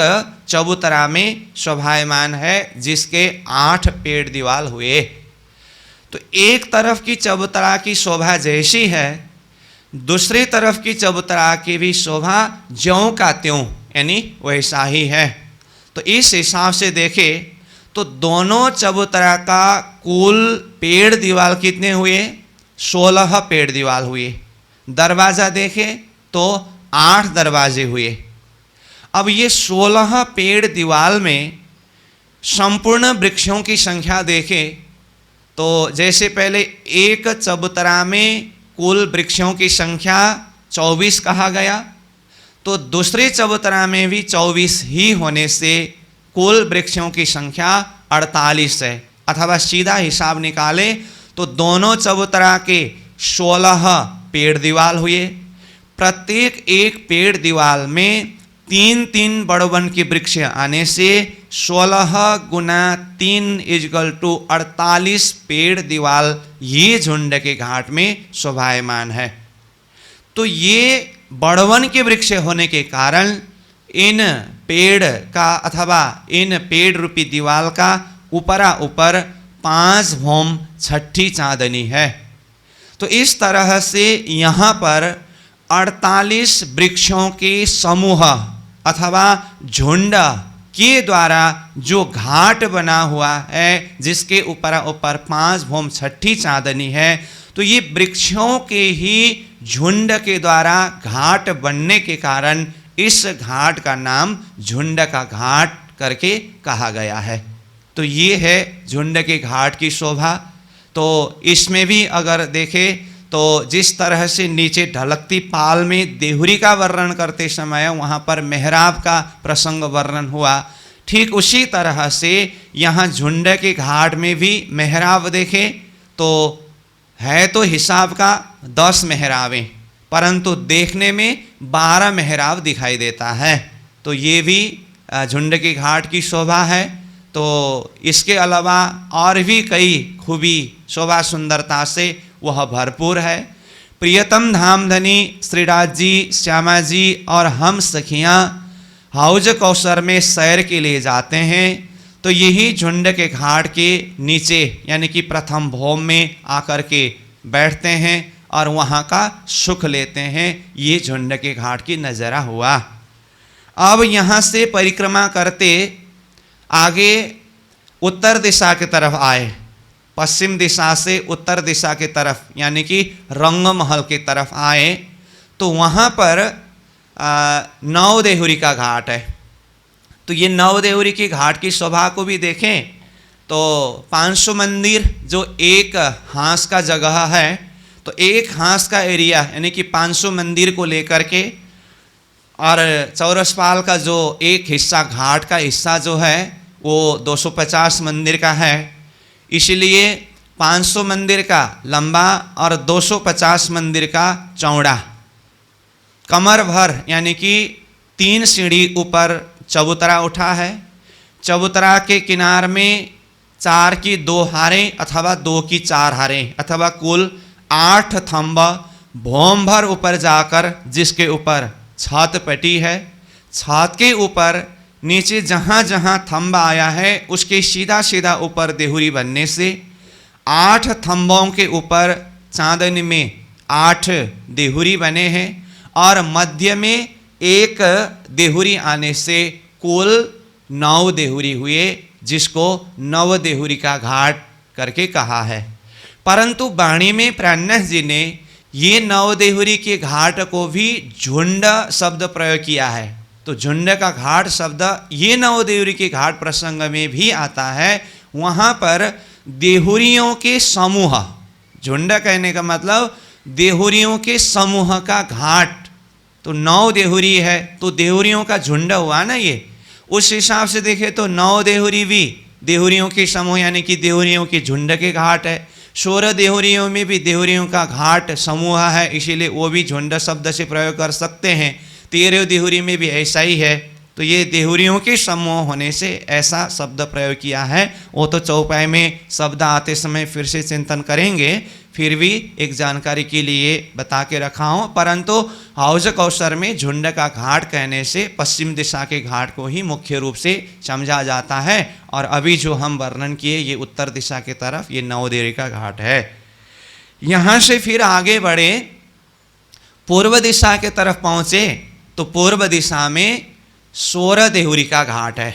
चबूतरा में शोभायमान है, जिसके 8 पेड़ दीवाल हुए। तो एक तरफ की चबूतरा की शोभा जैसी है, दूसरी तरफ की चबूतरा की भी शोभा ज्यों का त्यों यानी वैसा ही है। तो इस हिसाब से देखें तो दोनों चबूतरा का कुल पेड़ दीवाल कितने हुए? 16 पेड़ दीवाल हुए। दरवाज़ा देखें तो 8 दरवाजे हुए। अब ये 16 पेड़ दीवाल में संपूर्ण वृक्षों की संख्या देखें तो जैसे पहले एक चबूतरा में कुल वृक्षों की संख्या 24 कहा गया, तो दूसरे चबूतरा में भी 24 ही होने से कुल वृक्षों की संख्या 48 है। अथवा सीधा हिसाब निकाले तो दोनों चबूतरा के 16 पेड़ दीवाल हुए। प्रत्येक एक पेड़ दीवाल में 3-3 बड़वन के वृक्ष आने से 16 गुना 3 = 48 पेड़ दीवाल ये झुंड के घाट में शोभायमान है। तो ये बड़वन के वृक्ष होने के कारण इन पेड़ का अथवा इन पेड़ रूपी दीवाल का ऊपरा ऊपर 5 भौम छठी चांदनी है। तो इस तरह से यहाँ पर 48 वृक्षों के समूह अथवा झुंड के द्वारा जो घाट बना हुआ है, जिसके ऊपर 5 भौम छठी चांदनी है, तो ये वृक्षों के ही झुंड के द्वारा घाट बनने के कारण इस घाट का नाम झुंड का घाट करके कहा गया है। तो ये है झुंड के घाट की शोभा। तो इसमें भी अगर देखें तो जिस तरह से नीचे ढलकती पाल में देहुरी का वर्णन करते समय वहाँ पर मेहराब का प्रसंग वर्णन हुआ, ठीक उसी तरह से यहाँ झुंड के घाट में भी मेहराब देखें तो है तो हिसाब का 10 मेहराबें, परंतु देखने में 12 मेहराब दिखाई देता है। तो ये भी झुंड के घाट की शोभा है। तो इसके अलावा और भी कई खूबी शोभा सुंदरता से वह भरपूर है। प्रियतम धामधनी श्रीराज जी, श्यामा जी और हम सखियाँ हौज कौसर में सैर के लिए जाते हैं तो यही झुंड के घाट के नीचे यानी कि प्रथम भौम में आकर के बैठते हैं और वहाँ का सुख लेते हैं। ये झुंड के घाट की नज़ारा हुआ। अब यहाँ से परिक्रमा करते आगे उत्तर दिशा की तरफ आए, पश्चिम दिशा से उत्तर दिशा की तरफ यानी कि रंग महल की तरफ आए तो वहाँ पर नौ देहुरी का घाट है। तो ये नौ देहुरी की घाट की शोभा को भी देखें तो 500 मंदिर जो एक हांस का जगह है, तो एक हांस का एरिया यानी कि 500 मंदिर को लेकर के और चौरसपाल का जो एक हिस्सा घाट का हिस्सा जो है वो 250 मंदिर का है। इसलिए 500 मंदिर का लंबा और 250 मंदिर का चौड़ा, कमर भर यानी कि 3 सीढ़ी ऊपर चबूतरा उठा है। चबूतरा के किनार में 4 की 2 हारें अथवा 2 की 4 हारें अथवा कुल 8 थंब भौम भर ऊपर जाकर जिसके ऊपर छत पटी है। छत के ऊपर नीचे जहाँ जहाँ थंब आया है उसके सीधा सीधा ऊपर देहुरी बनने से 8 थंबों के ऊपर चांदनी में 8 देहुरी बने हैं और मध्य में एक देहुरी आने से कुल 9 देहुरी हुए, जिसको नव देहुरी का घाट करके कहा है। परंतु वाणी में प्राणनाथ जी ने ये 9 देहुरी के घाट को भी झुंड शब्द प्रयोग किया है। तो झुंड का घाट शब्द ये 9 देहुरी के घाट प्रसंग में भी आता है। वहाँ पर देहुरियों के समूह, झुंड कहने का मतलब देहुरियों के समूह का घाट। तो 9 देहुरी है तो देहुरियों का झुंड हुआ ना ये। उस हिसाब से देखें तो 9 देहुरी भी देहुरियों के समूह यानी कि देहुरियों के झुंड के घाट है। 16 देहुरियों में भी देहुरियों का घाट समूह है, इसीलिए वो भी झुंड शब्द से प्रयोग कर सकते हैं। 13 देहुरी में भी ऐसा ही है। तो ये देहुरियों के समूह होने से ऐसा शब्द प्रयोग किया है। वो तो चौपाई में शब्द आते समय फिर से चिंतन करेंगे, फिर भी एक जानकारी के लिए बता के रखा हूँ। परंतु हौज कौसर में झुंड का घाट कहने से पश्चिम दिशा के घाट को ही मुख्य रूप से समझा जाता है। और अभी जो हम वर्णन किए ये उत्तर दिशा की तरफ ये 9 देहुरी का घाट है। यहाँ से फिर आगे बढ़े, पूर्व दिशा के तरफ पहुँचे तो पूर्व दिशा में 16 देहुरी का घाट है।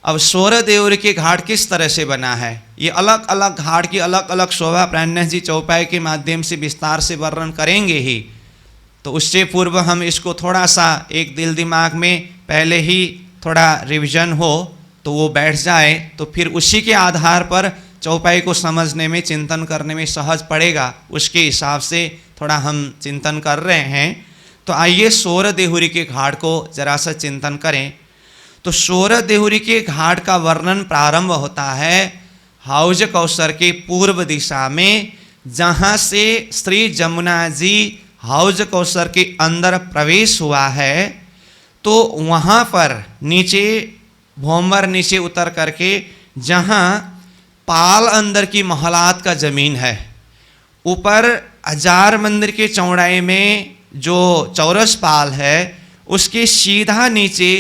अब 16 देहुरी के घाट किस तरह से बना है, ये अलग अलग घाट की अलग अलग शोभा प्राणनाथ जी चौपाई के माध्यम से विस्तार से वर्णन करेंगे ही। तो उससे पूर्व हम इसको थोड़ा सा एक दिल दिमाग में पहले ही थोड़ा रिवीजन हो तो वो बैठ जाए, तो फिर उसी के आधार पर चौपाई को समझने में चिंतन करने में सहज पड़ेगा। उसके हिसाब से थोड़ा हम चिंतन कर रहे हैं। तो आइए 16 देहुरी के घाट को जरा सा चिंतन करें। तो 16 देहुरी के घाट का वर्णन प्रारंभ होता है हौज कौसर के पूर्व दिशा में, जहाँ से श्री जमुना जी हौज कौसर के अंदर प्रवेश हुआ है। तो वहाँ पर नीचे भौमर नीचे उतर करके जहाँ पाल अंदर की महलात का जमीन है, ऊपर 1000 मंदिर के चौड़ाई में जो चौरस पाल है उसके सीधा नीचे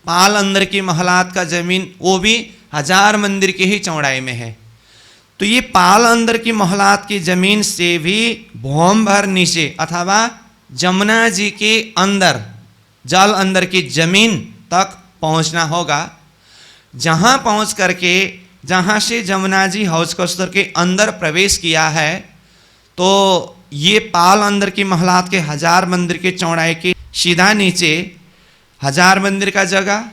पाल अंदर की महलात का जमीन, वो भी 1000 मंदिर के ही चौड़ाई में है। तो ये पाल अंदर की महलात की जमीन से भी भौम भर नीचे अथवा जमुना जी के अंदर जल अंदर की जमीन तक पहुंचना होगा। जहां पहुंच करके जहां से जमुना जी हौज कौसर के अंदर प्रवेश किया है, तो ये पाल अंदर की महलात के 1000 मंदिर के चौड़ाई के सीधा नीचे 1000 मंदिर का जगह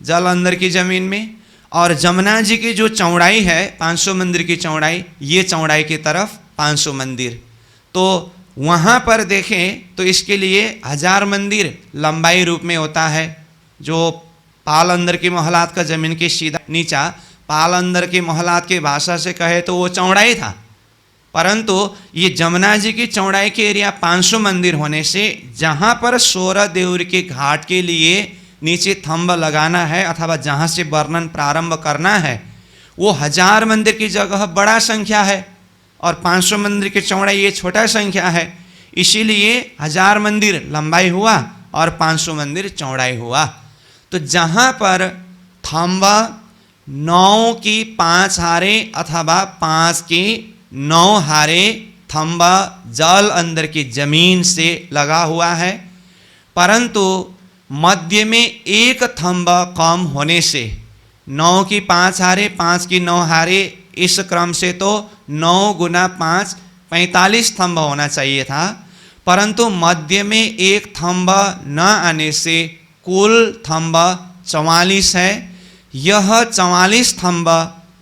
जल अंदर की जमीन में, और जमुना जी की जो चौड़ाई है 500 मंदिर की चौड़ाई, ये चौड़ाई की तरफ 500 मंदिर। तो वहाँ पर देखें तो इसके लिए 1000 मंदिर लंबाई रूप में होता है, जो पाल अंदर की मोहलात का जमीन के सीधा नीचा पाल अंदर की मोहलात की भाषा से कहे तो वो चौड़ाई था, परंतु ये जमुना जी की चौड़ाई के एरिया 500 मंदिर होने से जहाँ पर 16 देउर के घाट के लिए नीचे थंब लगाना है अथवा जहाँ से वर्णन प्रारंभ करना है वो 1000 मंदिर की जगह बड़ा संख्या है और 500 मंदिर की चौड़ाई ये छोटा संख्या है, इसीलिए 1000 मंदिर लंबाई हुआ और 500 मंदिर चौड़ाई हुआ। तो जहाँ पर थंब 9 की 5 हारे अथवा 5 की 9 हारे थंब जल अंदर की जमीन से लगा हुआ है, परंतु मध्य में एक थंब कम होने से 9 की 5 हारे 5 की 9 हारे इस क्रम से तो 9 गुना 5 45 थंब होना चाहिए था, परंतु मध्य में एक थंब न आने से कुल थंब 44 है। यह 44 थंब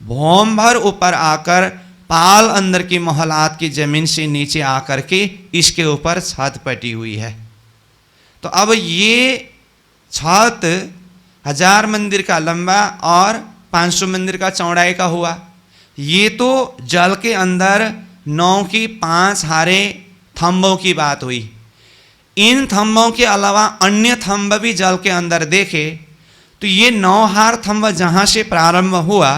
भौम भर ऊपर आकर पाल अंदर की मोहलात की जमीन से नीचे आकर के इसके ऊपर छत पटी हुई है। तो अब ये छत 1000 मंदिर का लंबा और 500 मंदिर का चौड़ाई का हुआ। ये तो जल के अंदर 9 की 5 हारे थंबों की बात हुई। इन थंबों के अलावा अन्य थंब भी जल के अंदर देखे तो ये 9 हार थंब जहाँ से प्रारंभ हुआ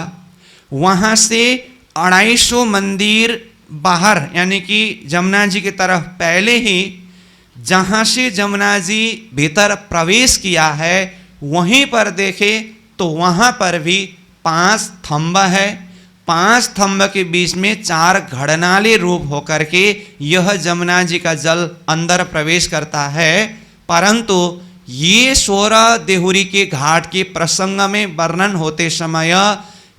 वहाँ से 250 मंदिर बाहर यानी कि जमुना जी की तरफ पहले ही जहाँ से जमुना जी भीतर प्रवेश किया है वहीं पर देखे तो वहाँ पर भी 5 थंब है। 5 थंब के बीच में 4 घड़नाले रूप होकर के यह जमुना जी का जल अंदर प्रवेश करता है, परंतु ये 16 देहुरी के घाट के प्रसंग में वर्णन होते समय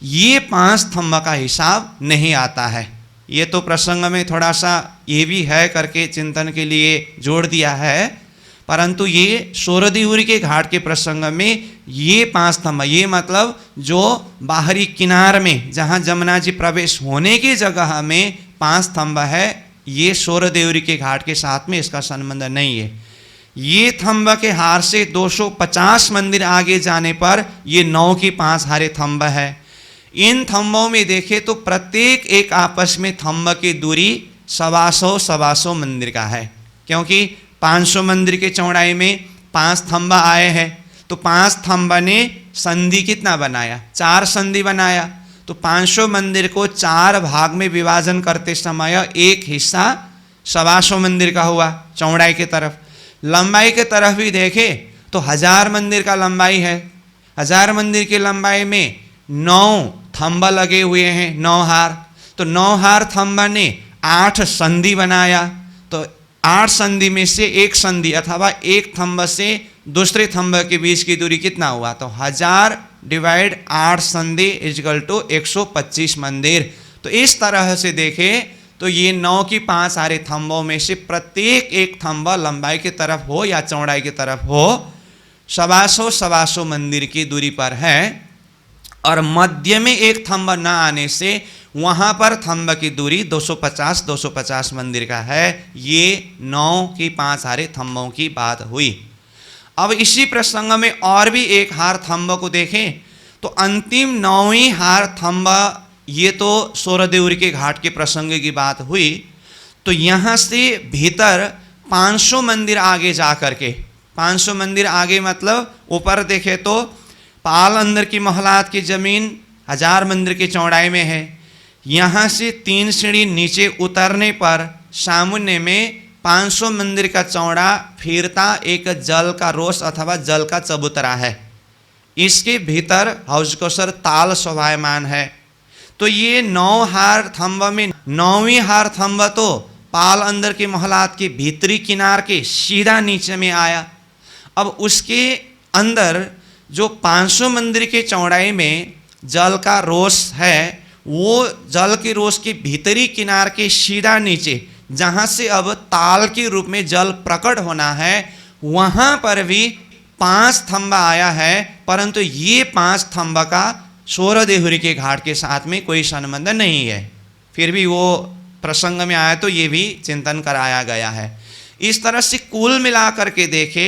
ये 5 थंब का हिसाब नहीं आता है। ये तो प्रसंग में थोड़ा सा ये भी है करके चिंतन के लिए जोड़ दिया है, परंतु ये 16 देहुरी के घाट के प्रसंग में ये 5 थंब, ये मतलब जो बाहरी किनार में जहाँ जमुना जी प्रवेश होने की जगह में 5 थंब है, ये 16 देहुरी के घाट के साथ में इसका संबंध नहीं है। ये थंब के हार से 250 मंदिर आगे जाने पर ये 9 की 5 हारे थंब है। इन थंबों में देखे तो प्रत्येक एक आपस में थंब की दूरी 125 मंदिर का है, क्योंकि 500 मंदिर के चौड़ाई में 5 थंब आए हैं तो 5 थंब ने संधि कितना बनाया, 4 संधि बनाया। तो 500 मंदिर को 4 भाग में विभाजन करते समय एक हिस्सा 125 मंदिर का हुआ चौड़ाई की तरफ। लंबाई की तरफ भी देखे तो 1000 मंदिर का लंबाई है। 1000 मंदिर की लंबाई में 9 थंब लगे हुए हैं, 9 हार। तो 9 हार थंब ने 8 संधि बनाया, तो 8 संधि में से एक संधि अथवा एक थंब से दूसरे थंब के बीच की दूरी कितना हुआ, तो 1000 डिवाइड 8 संधि इजकल टू 125 मंदिर। तो इस तरह से देखे तो ये 9 की 5 हारे थंबों में से प्रत्येक एक थंब लंबाई की तरफ हो या चौड़ाई की तरफ हो 125 मंदिर की दूरी पर है, और मध्य में एक थंब न आने से वहाँ पर थंब की दूरी 250 मंदिर का है। ये 9 की 5 हारे थंबों की बात हुई। अब इसी प्रसंग में और भी एक हार थंब को देखें तो अंतिम 9वीं हार थंब, ये तो 16 देउरी के घाट के प्रसंग की बात हुई। तो यहाँ से भीतर 500 मंदिर आगे जा कर के, 500 मंदिर आगे मतलब ऊपर देखे तो पाल अंदर की मोहलात की जमीन 1000 मंदिर की चौड़ाई में है। यहाँ से 3 सीढ़ी नीचे उतरने पर सामने में 500 मंदिर का चौड़ा फिरता एक जल का रोस अथवा जल का चबूतरा है। इसके भीतर हौजकोसर ताल शोभायमान है। तो ये 9 हार थंब में 9वीं हार थंब तो पाल अंदर की मोहलात के भीतरी किनार के सीधा नीचे में आया। अब उसके अंदर जो 500 मंदिर के चौड़ाई में जल का रोस है, वो जल के रोस के भीतरी किनार के सीधा नीचे जहाँ से अब ताल के रूप में जल प्रकट होना है, वहाँ पर भी 5 थंब आया है, परंतु ये 5 थंब का 16 देहुरी के घाट के साथ में कोई संबंध नहीं है। फिर भी वो प्रसंग में आया तो ये भी चिंतन कराया गया है। इस तरह से कुल मिला करके देखे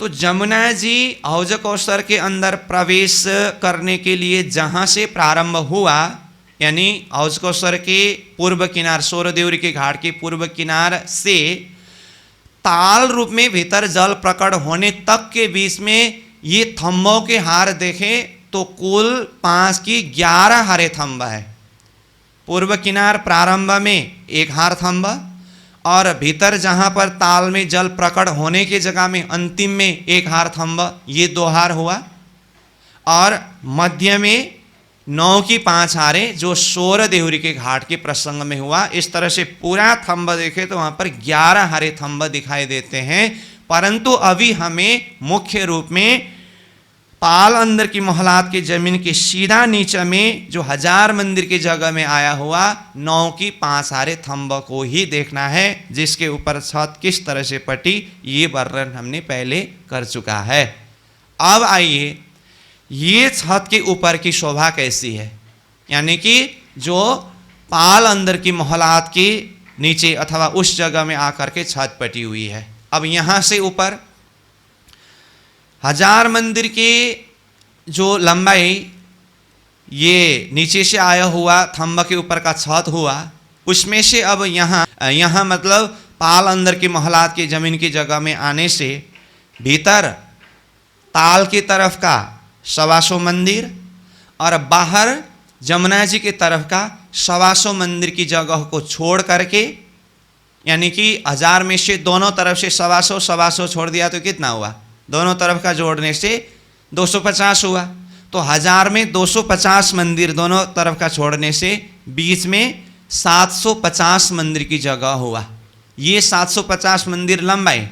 तो जमुना जी हौज कौसर के अंदर प्रवेश करने के लिए जहाँ से प्रारंभ हुआ, यानी हौज कौसर के पूर्व किनार, सोरदेवरी के घाट के पूर्व किनार से ताल रूप में भीतर जल प्रकट होने तक के बीच में ये थंबों के हार देखें तो कुल 5 की 11 हारे थंब है। पूर्व किनार प्रारंभ में एक हार थंब और भीतर जहाँ पर ताल में जल प्रकट होने के जगह में अंतिम में एक हार थंब, ये 2 हार हुआ। और मध्य में 9 की 5 हारे जो सोरदेवरी के घाट के प्रसंग में हुआ। इस तरह से पूरा थंब देखे तो वहाँ पर 11 हारे थंब दिखाई देते हैं। परंतु अभी हमें मुख्य रूप में पाल अंदर की महलात की जमीन के सीधा नीचे में जो हजार मंदिर की जगह में आया हुआ 9 की 5 हारे थंब को ही देखना है, जिसके ऊपर छत किस तरह से पटी ये वर्णन हमने पहले कर चुका है। अब आइए ये छत के ऊपर की शोभा कैसी है, यानी कि जो पाल अंदर की महलात के नीचे अथवा उस जगह में आकर के छत पटी हुई है। अब यहाँ से ऊपर हजार मंदिर के जो लंबाई ये नीचे से आया हुआ थंब के ऊपर का छत हुआ, उसमें से अब यहाँ मतलब पाल अंदर की महलात की जमीन की जगह में आने से भीतर ताल की तरफ का 125 मंदिर और बाहर जमुना जी की तरफ का 125 मंदिर की जगह को छोड़ करके, यानी कि 1000 में से दोनों तरफ से 125 छोड़ दिया तो कितना हुआ, दोनों तरफ का जोड़ने से 250 हुआ। तो 1000 में 250 मंदिर दोनों तरफ का छोड़ने से बीच में 750 मंदिर की जगह हुआ। ये 750 मंदिर लंबाई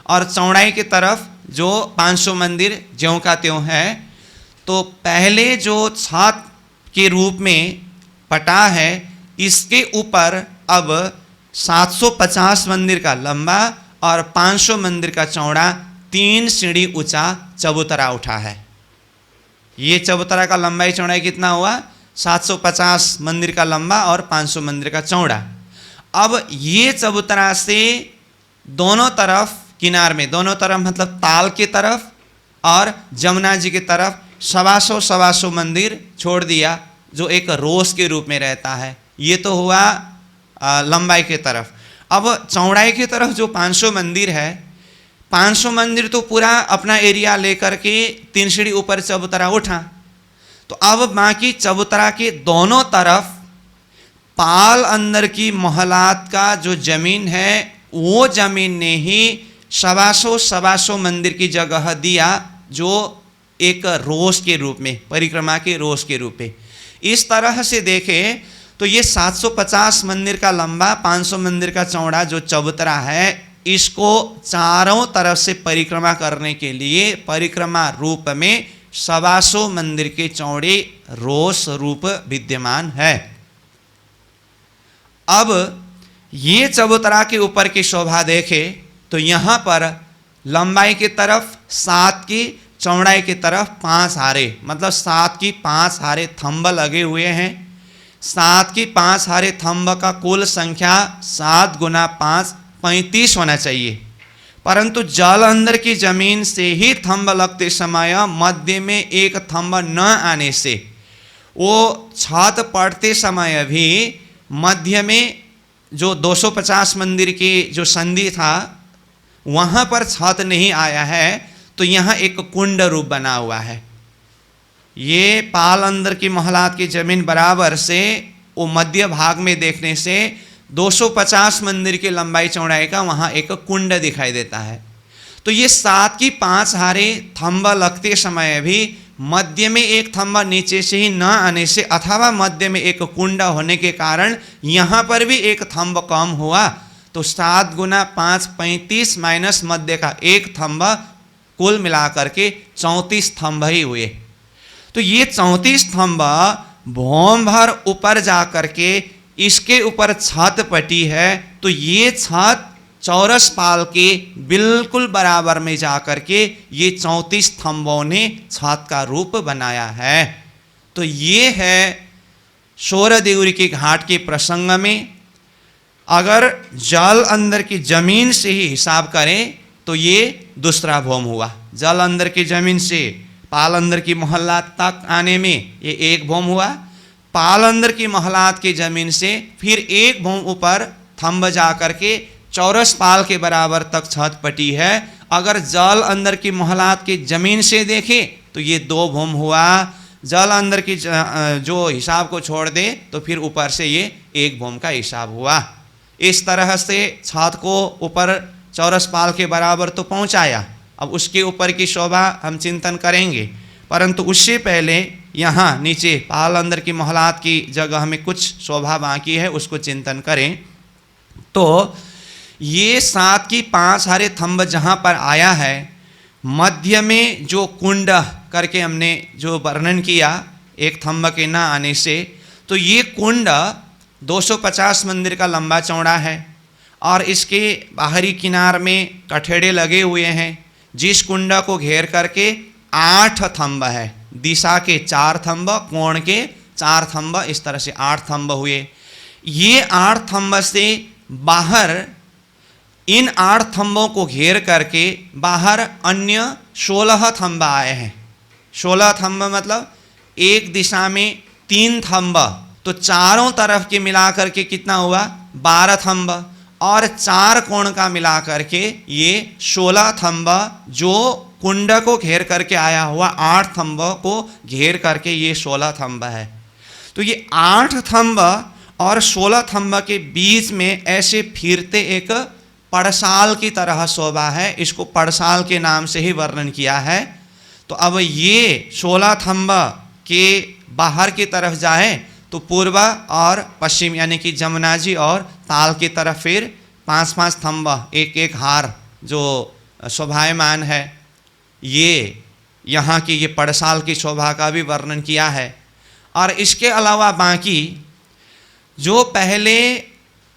और चौड़ाई की तरफ जो 500 मंदिर ज्यों का त्यों है। तो पहले जो छत के रूप में पटा है इसके ऊपर अब 750 मंदिर का लंबा और 500 मंदिर का चौड़ा 3 सीढ़ी ऊंचा चबूतरा उठा है। ये चबूतरा का लंबाई चौड़ाई कितना हुआ, 750 मंदिर का लंबा और 500 मंदिर का चौड़ा। अब ये चबूतरा से दोनों तरफ किनार में, दोनों तरफ मतलब ताल की तरफ और जमुना जी की तरफ 125 मंदिर छोड़ दिया जो एक रोस के रूप में रहता है। ये तो हुआ लंबाई की तरफ। अब चौड़ाई की तरफ जो 500 मंदिर है, 500 मंदिर तो पूरा अपना एरिया लेकर के 3 सीढ़ी ऊपर चबूतरा उठा। तो अब बाकी चबूतरा के दोनों तरफ पाल अंदर की महलात का जो जमीन है वो जमीन ने ही 125 मंदिर की जगह दिया, जो एक रोस के रूप में, परिक्रमा के रोस के रूप में। इस तरह से देखें तो ये 750 मंदिर का लंबा, 500 मंदिर का चौड़ा जो चबूतरा है, इसको चारों तरफ से परिक्रमा करने के लिए परिक्रमा रूप में 125 मंदिर के चौड़े रोस रूप विद्यमान है। अब ये चबूतरा के ऊपर की शोभा देखे तो यहाँ पर लंबाई की तरफ 7 की, चौड़ाई की तरफ 5 हारे, मतलब 7 की 5 हारे थंब लगे हुए हैं। 7 की 5 हारे थंब का कुल संख्या 7 गुना 5 35 होना चाहिए। परंतु जल अंदर की जमीन से ही थंब लगते समय मध्य में एक थंब न आने से वो छत पड़ते समय भी मध्य में जो 250 मंदिर की जो संधि था वहाँ पर छत नहीं आया है। तो यहाँ एक कुंड रूप बना हुआ है। ये पाल अंदर की महलात की जमीन बराबर से वो मध्य भाग में देखने से 250 मंदिर की लंबाई चौड़ाई का वहाँ एक कुंड दिखाई देता है। तो ये 7 की 5 हारे थंब लगते समय भी मध्य में एक थंब नीचे से ही न आने से अथवा मध्य में एक कुंड होने के कारण यहाँ पर भी एक थंब कम हुआ। तो 7 गुना 5 35 माइनस मध्य का एक थंब, कुल मिलाकर के 34 थंब ही हुए। तो ये 34 थंब भौम भर ऊपर जा करके इसके ऊपर छत पटी है। तो ये छत चौरस पाल के बिल्कुल बराबर में जा करके ये 34 थंबों ने छत का रूप बनाया है। तो ये है सोरदेवरी के घाट के प्रसंग में। अगर जल अंदर की जमीन से ही हिसाब करें तो ये दूसरा भौम हुआ। जल अंदर की जमीन से पाल अंदर की मोहल्लात तक आने में ये एक भौम हुआ। पाल अंदर की मोहल्लात की जमीन से फिर एक भौम ऊपर थंब जा करके चौरस पाल के बराबर तक छत पटी है। अगर जल अंदर की मोहल्लात की जमीन से देखें तो ये दो भौम हुआ। जल अंदर की जो हिसाब को छोड़ दे तो फिर ऊपर से ये एक भौम का हिसाब हुआ। इस तरह से छत को ऊपर चौरस पाल के बराबर तो पहुंचाया। अब उसके ऊपर की शोभा हम चिंतन करेंगे, परंतु उससे पहले यहाँ नीचे पाल अंदर की मोहल्लात की जगह में कुछ शोभा बाकी है, उसको चिंतन करें। तो ये 7 की 5 हरे थंब जहाँ पर आया है, मध्य में जो कुंड करके हमने जो वर्णन किया एक थंब के ना आने से, तो ये कुंड 250 मंदिर का लंबा चौड़ा है और इसके बाहरी किनार में कठेड़े लगे हुए हैं। जिस कुंड को घेर करके 8 थंब है, दिशा के 4 थंब, कोण के 4 थंब, इस तरह से 8 थंब हुए। ये 8 थंब से बाहर इन 8 थंबों को घेर करके बाहर अन्य 16 थंब आए हैं। 16 थंब मतलब एक दिशा में 3 थंब, तो चारों तरफ के मिलाकर के कितना हुआ 12 थंब, और 4 कोण का मिलाकर के ये 16 थंब, जो कुंड को घेर करके आया हुआ 8 थंब को घेर करके ये 16 थंब है। तो ये 8 थंब और 16 थंब के बीच में ऐसे फिरते एक पड़साल की तरह शोभा है। इसको पड़साल के नाम से ही वर्णन किया है। तो अब ये 16 थंब के बाहर की तरफ जाए तो पूर्व और पश्चिम यानी कि जमुना जी और ताल की तरफ फिर 5-5 थंब, एक एक हार जो शोभायमान है। ये यहाँ की ये पड़साल की शोभा का भी वर्णन किया है। और इसके अलावा बाकी जो पहले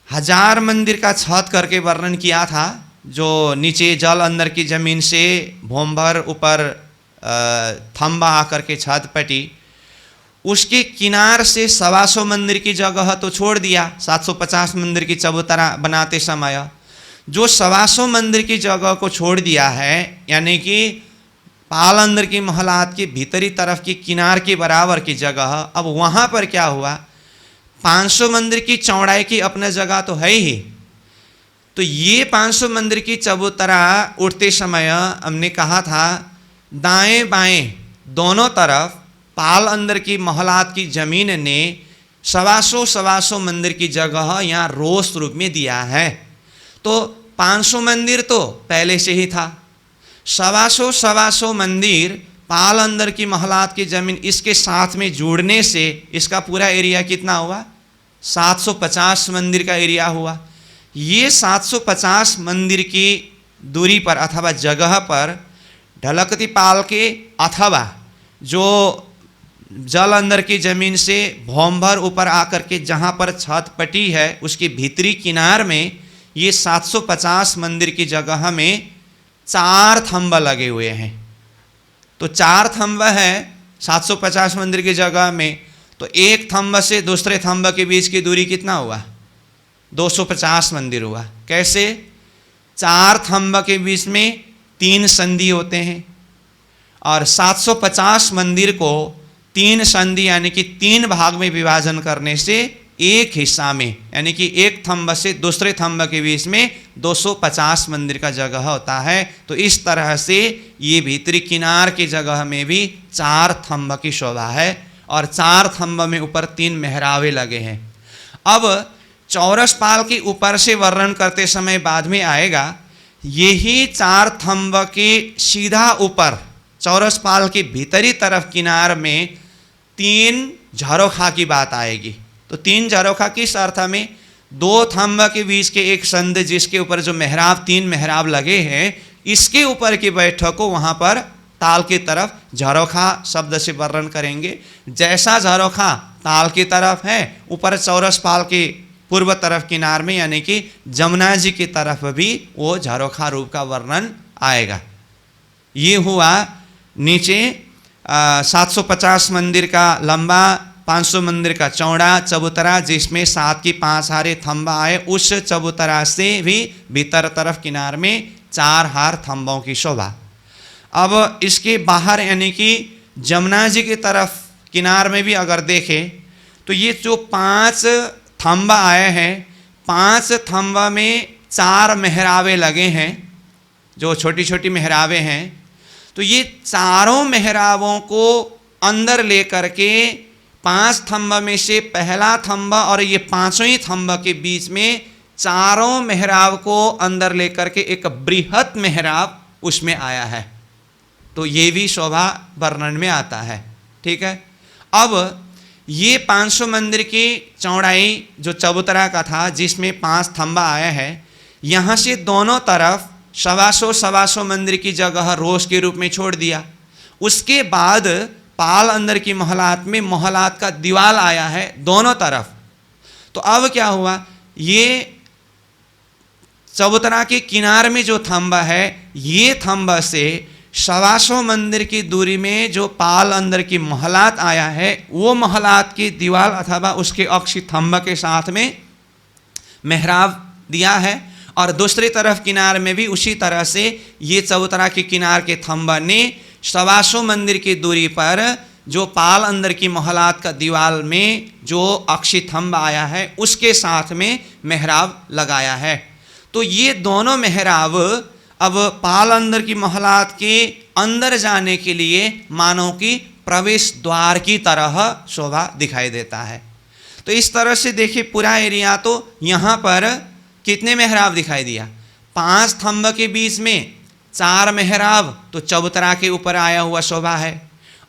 1000 मंदिर का छत करके वर्णन किया था, जो नीचे जल अंदर की जमीन से भौम भर ऊपर थंबा आकर के छत पटी, उसके किनार से 125 मंदिर की जगह तो छोड़ दिया 750 मंदिर की चबूतरा बनाते समय। जो 125 मंदिर की जगह को छोड़ दिया है, यानी कि पाल अंदर की मोहल्लात की भीतरी तरफ की किनार के बराबर की जगह, अब वहाँ पर क्या हुआ 500 मंदिर की चौड़ाई की अपने जगह तो है ही। तो ये 500 मंदिर की चबूतरा उठते समय हमने कहा था दाएं बाएं दोनों तरफ पाल अंदर की मोहल्लात की जमीन ने 125 मंदिर की जगह यहाँ रोस रूप में दिया है। तो 500 मंदिर तो पहले से ही था, 125 मंदिर पाल अंदर की मोहल्लात की जमीन इसके साथ में जुड़ने से इसका पूरा एरिया कितना हुआ 750 मंदिर का एरिया हुआ। ये 750 मंदिर की दूरी पर अथवा जगह पर ढलकती पाल के अथवा जो जल अंदर की जमीन से भौम भर ऊपर आकर के जहाँ पर छत पटी है उसके भीतरी किनार में ये 750 मंदिर की जगह में 4 थंब लगे हुए हैं। तो 4 थंब है 750 मंदिर की जगह में, तो एक थंब से दूसरे थंब के बीच की दूरी कितना हुआ 250 मंदिर हुआ। कैसे 4 थंब के बीच में 3 संधि होते हैं और 750 मंदिर को 3 संधि यानी कि 3 भाग में विभाजन करने से एक हिस्सा में यानी कि एक थंब से दूसरे थंब के बीच में 250 मंदिर का जगह होता है। तो इस तरह से ये भीतरी किनार की जगह में भी 4 थंब की शोभा है और 4 थंब में ऊपर 3 मेहरावे लगे हैं। अब चौरस पाल के ऊपर से वर्णन करते समय बाद में आएगा, यही 4 थंब के सीधा ऊपर चौरस पाल की भीतरी तरफ किनार में 3 झरोखा की बात आएगी। तो 3 झरोखा किस अर्थ में 2 थंब के बीच के एक संध जिसके ऊपर जो मेहराब 3 मेहराब लगे हैं इसके ऊपर की बैठक को वहाँ पर ताल की तरफ झरोखा शब्द से वर्णन करेंगे। जैसा झरोखा ताल की तरफ है ऊपर चौरस पाल के पूर्व तरफ किनार में यानी कि जमुना जी की तरफ भी वो झरोखा रूप का वर्णन आएगा। ये हुआ नीचे 750 मंदिर का लंबा 500 मंदिर का चौड़ा चबूतरा जिसमें 7 की 5 हारे थंबा आए, उस चबूतरा से भी भीतर तरफ किनार में 4 हार थंबों की शोभा। अब इसके बाहर यानी कि जमुना जी की तरफ किनार में भी अगर देखें तो ये जो 5 थंबा आए हैं, 5 थंबा में 4 मेहराबे लगे हैं, जो छोटी छोटी मेहराबे हैं। तो ये चारों मेहराबों को अंदर लेकर के 5 थंबा में से पहला थंबा और ये 5वें ही थंबा के बीच में चारों मेहराब को अंदर लेकर के एक बृहत मेहराब उसमें आया है। तो ये भी शोभा वर्णन में आता है। ठीक है। अब ये 500 मंदिर की चौड़ाई जो चबूतरा का था, जिसमें 5 थंबा आए हैं, यहाँ से दोनों तरफ 125 मंदिर की जगह रोश के रूप में छोड़ दिया। उसके बाद पाल अंदर की मोहलात में मोहलात का दीवाल आया है दोनों तरफ। तो अब क्या हुआ, ये चबूतरा के किनार में जो थंबा है, ये थंबा से 125 मंदिर की दूरी में जो पाल अंदर की मोहलात आया है, वो मोहलात की दीवार अथवा उसके अक्षी थंबा के साथ में मेहराब दिया है। और दूसरी तरफ किनार में भी उसी तरह से ये चबूतरा के किनार के थंबा ने 125 मंदिर की दूरी पर जो पाल अंदर की मोहलात का दीवार में जो अक्षी थंबा आया है, उसके साथ में मेहराब लगाया है। तो ये दोनों मेहराब अब पाल अंदर की मोहलात के अंदर जाने के लिए मानव की प्रवेश द्वार की तरह शोभा दिखाई देता है। तो इस तरह से देखिए पूरा एरिया, तो यहाँ पर कितने मेहराब दिखाई दिया, 5 थंब के बीच में 4 मेहराब, तो चबूतरा के ऊपर आया हुआ शोभा है।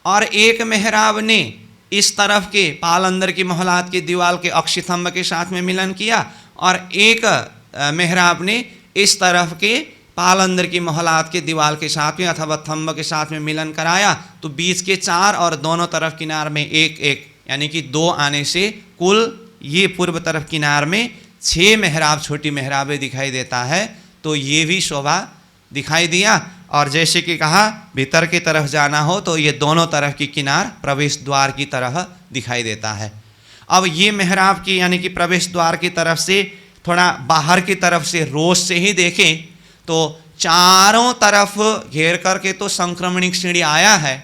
और एक मेहराब ने इस तरफ के पाल अंदर की मोहलात के दीवार के अक्षी थंब के साथ में मिलन किया, और एक मेहराब ने इस तरफ के पाल अंदर की मोहलात के दीवार के साथ में अथवा थंब के साथ में मिलन कराया। तो बीच के 4 और दोनों तरफ किनार में 1-1 यानी कि 2 आने से कुल ये पूर्व तरफ किनार में 6 मेहराब, छोटी मेहराबें दिखाई देता है। तो ये भी शोभा दिखाई दिया। और जैसे कि कहा, भीतर की तरफ जाना हो तो ये दोनों तरफ की किनार प्रवेश द्वार की तरह दिखाई देता है। अब ये मेहराब की यानी कि प्रवेश द्वार की तरफ से थोड़ा बाहर की तरफ से रोश से ही देखें तो चारों तरफ घेर करके तो संक्रमणिक सीढ़ी आया है,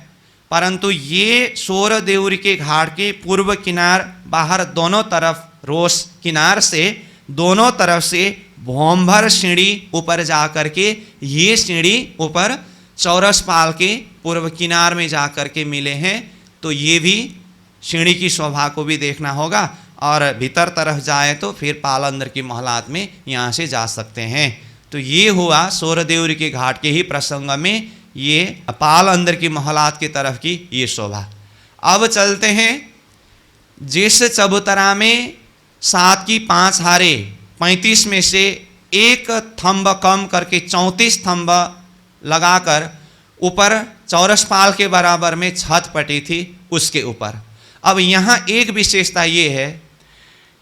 परंतु ये सोर देउरी के घाट के पूर्व किनार बाहर दोनों तरफ रोश किनार से दोनों तरफ से भौमभर सीढ़ी ऊपर जा करके ये सीढ़ी ऊपर चौरस पाल के पूर्व किनार में जा करके मिले हैं। तो ये भी सीढ़ी की शोभा को भी देखना होगा। और भीतर तरफ जाए तो फिर पाल अंदर की मोहलात में यहाँ से जा सकते हैं। तो ये हुआ सोरदेउरी के घाट के ही प्रसंग में ये पाल अंदर की मोहलात की तरफ की ये शोभा। अब चलते हैं, जिस चबूतरा में 7 की 5 हारे 35 में से एक थंब कम करके 34 थंब लगाकर ऊपर चौरस पाल के बराबर में छत पटी थी, उसके ऊपर अब यहाँ एक विशेषता ये है,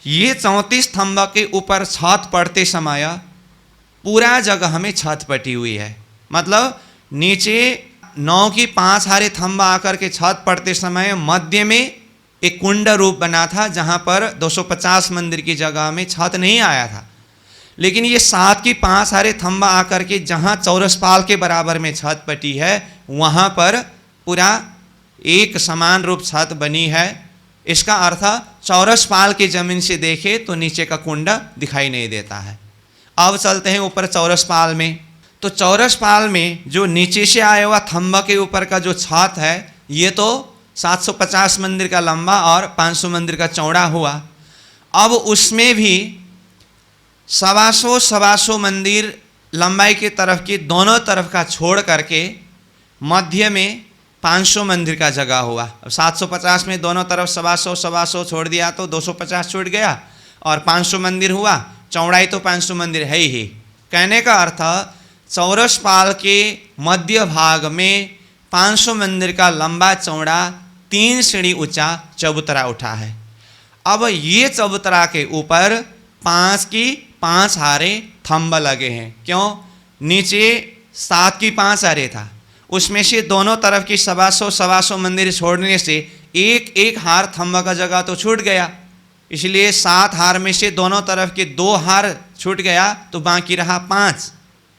ये 34 थंब के ऊपर छत पड़ते समय पूरा जगह में छत पटी हुई है। मतलब नीचे 9 की 5 हारे थंबा आकर के छत पड़ते समय मध्य में एक कुंड रूप बना था, जहाँ पर 250 मंदिर की जगह में छत नहीं आया था। लेकिन ये 7 की 5 हारे थंबा आकर के जहाँ चौरस पाल के बराबर में छत पटी है, वहाँ पर पूरा एक समान रूप छत बनी है। इसका अर्थ चौरस पाल की जमीन से देखे तो नीचे का कुंड दिखाई नहीं देता है। अब चलते हैं ऊपर चौरस पाल में। तो चौरस पाल में जो नीचे से आया हुआ थंबा के ऊपर का जो छत है, ये तो 750 मंदिर का लंबा और 500 मंदिर का चौड़ा हुआ। अब उसमें भी 125 मंदिर लंबाई की तरफ की दोनों तरफ का छोड़ करके मध्य में 500 मंदिर का जगह हुआ। अब 750 में दोनों तरफ 125 छोड़ दिया तो 250 छूट गया और 500 मंदिर हुआ। चौड़ाई तो 500 मंदिर है ही। कहने का अर्थ चौरस पाल के मध्य भाग में 500 मंदिर का लंबा चौड़ा 3 सीढ़ी ऊंचा चबूतरा उठा है। अब ये चबूतरा के ऊपर 5 की 5 हारे थंब लगे हैं। क्यों? नीचे 7 की 5 हारे था, उसमें से दोनों तरफ की 125 मंदिर छोड़ने से एक एक हार थंब का जगह तो छूट गया। इसलिए 7 हार में से दोनों तरफ के 2 हार छूट गया तो बाकी रहा 5।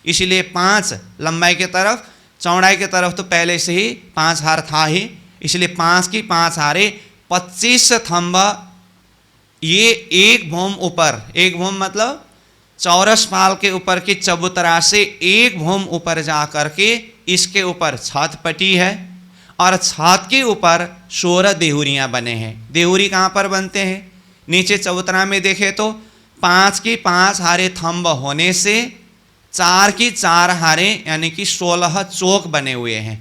इसीलिए 5 लंबाई के तरफ, चौड़ाई के तरफ तो पहले से ही 5 हार था ही, इसलिए 5 की 5 हारे 25 थंब। ये एक भौम ऊपर, एक भौम मतलब चौरस पाल के ऊपर की चबूतरा से एक भौम ऊपर जा करके इसके ऊपर छत पटी है और छत के ऊपर 16 देहुरियाँ बने हैं। देहुरी कहाँ पर बनते हैं? नीचे चबूतरा में देखे तो 5 की 5 हारे थंब होने से 4 की 4 हारे यानी कि 16 चौक बने हुए हैं।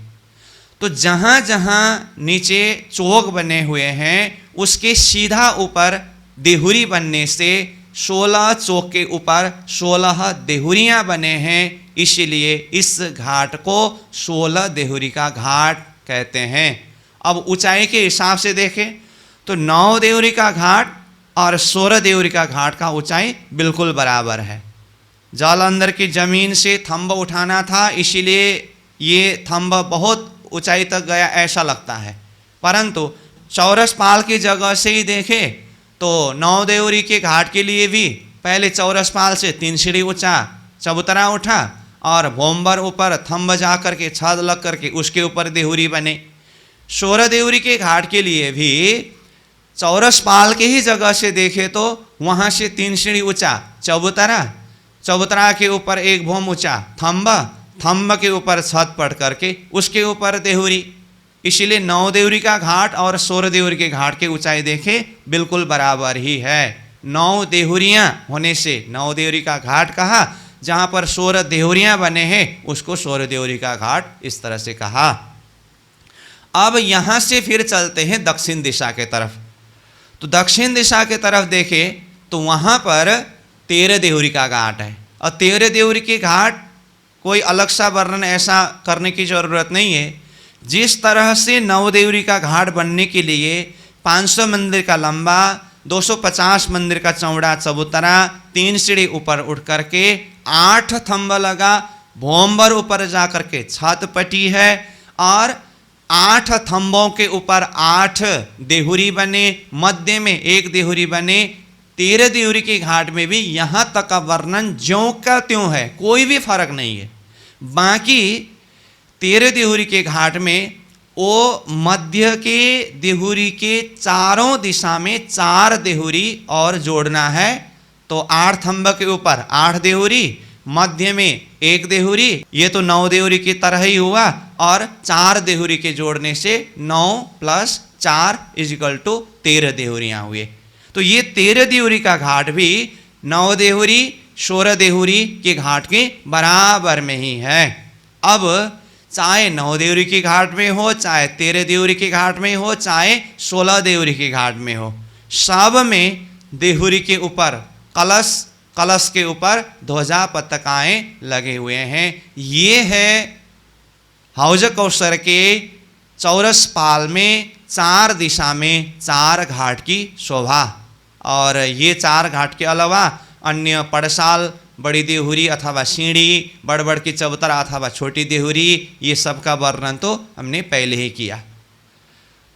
तो जहाँ जहाँ नीचे चौक बने हुए हैं उसके सीधा ऊपर देहुरी बनने से 16 चौक के ऊपर 16 देहुरियाँ बने हैं, इसलिए इस घाट को 16 देहुरी का घाट कहते हैं। अब ऊंचाई के हिसाब से देखें तो 9 देहुरी का घाट और 16 देहुरी का घाट का ऊंचाई बिल्कुल बराबर है। जल अंदर की जमीन से थंब उठाना था, इसीलिए ये थंब बहुत ऊंचाई तक गया ऐसा लगता है, परंतु चौरस पाल की जगह से ही देखें तो 9 देहुरी के घाट के लिए भी पहले चौरस पाल से 3 सीढ़ी ऊंचा चबूतरा उठा और भोंबर ऊपर थंब जा करके छत लग करके उसके ऊपर देहुरी बने। 16 देहुरी के घाट के लिए भी चौरस पाल के ही जगह से देखे तो वहाँ से 3 सीढ़ी ऊंचा चबूतरा, चबूतरा के ऊपर एक भौम ऊंचा थंब, थंब के ऊपर छत पड़ करके उसके ऊपर देहुरी, इसीलिए 9 देहुरी का घाट और 16 देहुरी के घाट की ऊंचाई देखे बिल्कुल बराबर ही है। 9 देहुरियाँ होने से 9 देहुरी का घाट कहा, जहाँ पर 16 देहुरियाँ बने हैं उसको 16 देहुरी का घाट इस तरह से कहा। अब यहाँ से फिर चलते हैं दक्षिण दिशा के तरफ। तो दक्षिण दिशा के तरफ देखें तो वहाँ पर 13 देहुरी का घाट है और 13 देहुरी के घाट कोई अलग सा वर्णन ऐसा करने की ज़रूरत नहीं है। जिस तरह से 9 देहुरी का घाट बनने के लिए 500 मंदिर का लंबा, 250 मंदिर का चौड़ा चबूतरा, 3 सीढ़ी ऊपर उठ करके 8 थंब लगा, भोंबर ऊपर जा करके छत पटी है और 8 थंबों के ऊपर 8 देहुरी बने, मध्य में एक देहुरी बने। 13 देहुरी के घाट में भी यहाँ तक का वर्णन ज्यों का त्यों है, कोई भी फर्क नहीं है। बाकी 13 देहुरी के घाट में वो मध्य के देहुरी के चारों दिशा में 4 देहुरी और जोड़ना है। तो 8 थंब के ऊपर 8 देहुरी, मध्य में 1 देहुरी, ये तो 9 देहुरी की तरह ही हुआ और 4 देहुरी के जोड़ने से 9 + 4 = 13 देहुरियाँ हुए। तो ये 13 देहुरी का घाट भी 9 देहुरी 16 देहुरी के घाट के बराबर में ही है। अब चाहे 9 देहुरी के घाट में हो, चाहे 13 देहुरी के घाट में हो, चाहे 16 देहुरी के घाट में हो, सब में देहुरी के ऊपर कलश, कलश के ऊपर ध्वजा पताकाएं लगे हुए हैं। ये है हौज कौशर के चौरस पाल में 4 दिशा में 4 घाट की शोभा। और ये 4 घाट के अलावा अन्य पड़साल, बड़ी देहुरी अथवा सीढ़ी, बड़बड़ की चबूतरा अथवा छोटी देहुरी, ये सब का वर्णन तो हमने पहले ही किया।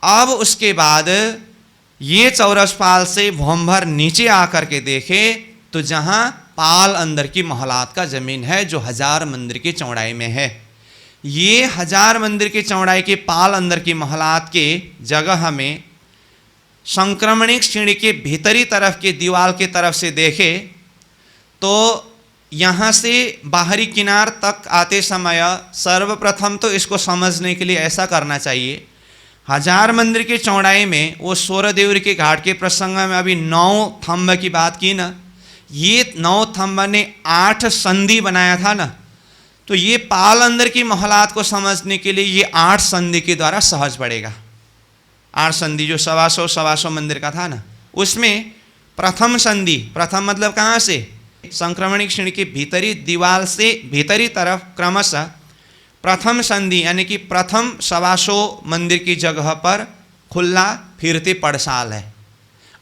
अब उसके बाद ये चौरस पाल से भोंभर नीचे आकर के देखे तो जहाँ पाल अंदर की महलात का जमीन है जो 1000 मंदिर की चौड़ाई में है, ये 1000 मंदिर की चौड़ाई के पाल अंदर की महलात के जगह में संक्रमणिक सीढ़ी के भीतरी तरफ के दीवार की तरफ से देखे तो यहाँ से बाहरी किनार तक आते समय सर्वप्रथम तो इसको समझने के लिए ऐसा करना चाहिए, 1000 मंदिर की चौड़ाई में वो 16 देहुरी के घाट के प्रसंग में अभी 9 थंब की बात की ना, ये 9 थंब ने 8 संधि बनाया था ना, तो ये पाल अंदर की महलात को समझने के लिए ये 8 संधि के द्वारा सहज पड़ेगा। 8 संधि जो 125 मंदिर का था ना, उसमें प्रथम संधि, प्रथम मतलब कहाँ से, संक्रमणिक श्रेणी की भीतरी दीवार से भीतरी तरफ क्रमशः प्रथम संधि यानी कि प्रथम 125 मंदिर की जगह पर खुला फिरती पड़साल है।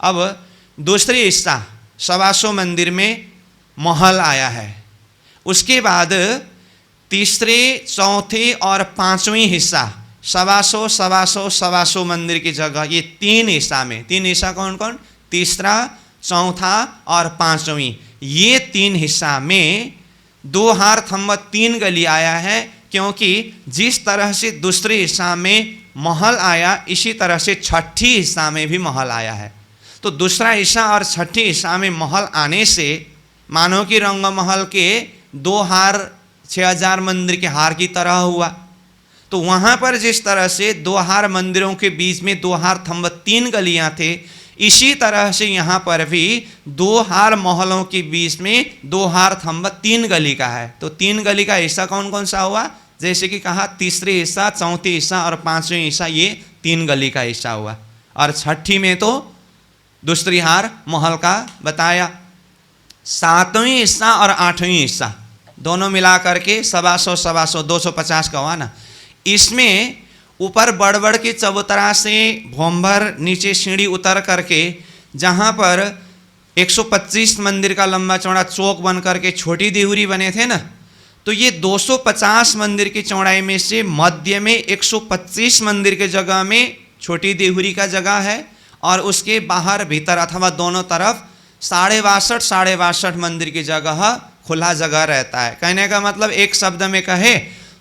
अब दूसरी हिस्सा 125 मंदिर में महल आया है, उसके बाद तीसरे, चौथे और 5वें हिस्सा 125 मंदिर की जगह ये 3 हिस्सा में, 3 हिस्सा कौन कौन, तीसरा, चौथा और 5वीं, ये 3 हिस्सा में दो हार थंब 3 गली आया है, क्योंकि जिस तरह से दूसरे हिस्सा में महल आया, इसी तरह से छठी हिस्सा में भी महल आया है। तो दूसरा हिस्सा और छठी हिस्सा में महल आने से मानो कि रंग महल के 2 हार 6000 मंदिर के हार की तरह हुआ। तो वहाँ पर जिस तरह से 2 हार मंदिरों के बीच में 2 हार थंब 3 गलियाँ थे, इसी तरह से यहाँ पर भी 2 हार महलों के बीच में 2 हार थंब 3 गली का है। तो 3 गली का हिस्सा कौन कौन सा हुआ? जैसे कि कहा तीसरे हिस्सा, चौथी हिस्सा और पांचवें हिस्सा, ये 3 गली का हिस्सा हुआ। और छठी में तो दूसरी हार महल का बताया। 7वें हिस्सा और 8वें हिस्सा दोनों मिला करके 125 250 का हुआ ना। इसमें ऊपर बड़बड़ के चबूतरा से भोंभर नीचे सीढ़ी उतर करके जहाँ पर 125 मंदिर का लंबा चौड़ा चौक बन करके छोटी देहुरी बने थे ना, तो ये 250 मंदिर की चौड़ाई में से मध्य में 125 मंदिर के जगह में छोटी देहुरी का जगह है, और उसके बाहर भीतर अथवा दोनों तरफ 62.5 मंदिर की जगह खुला जगह रहता है। कहने का मतलब एक शब्द में कहे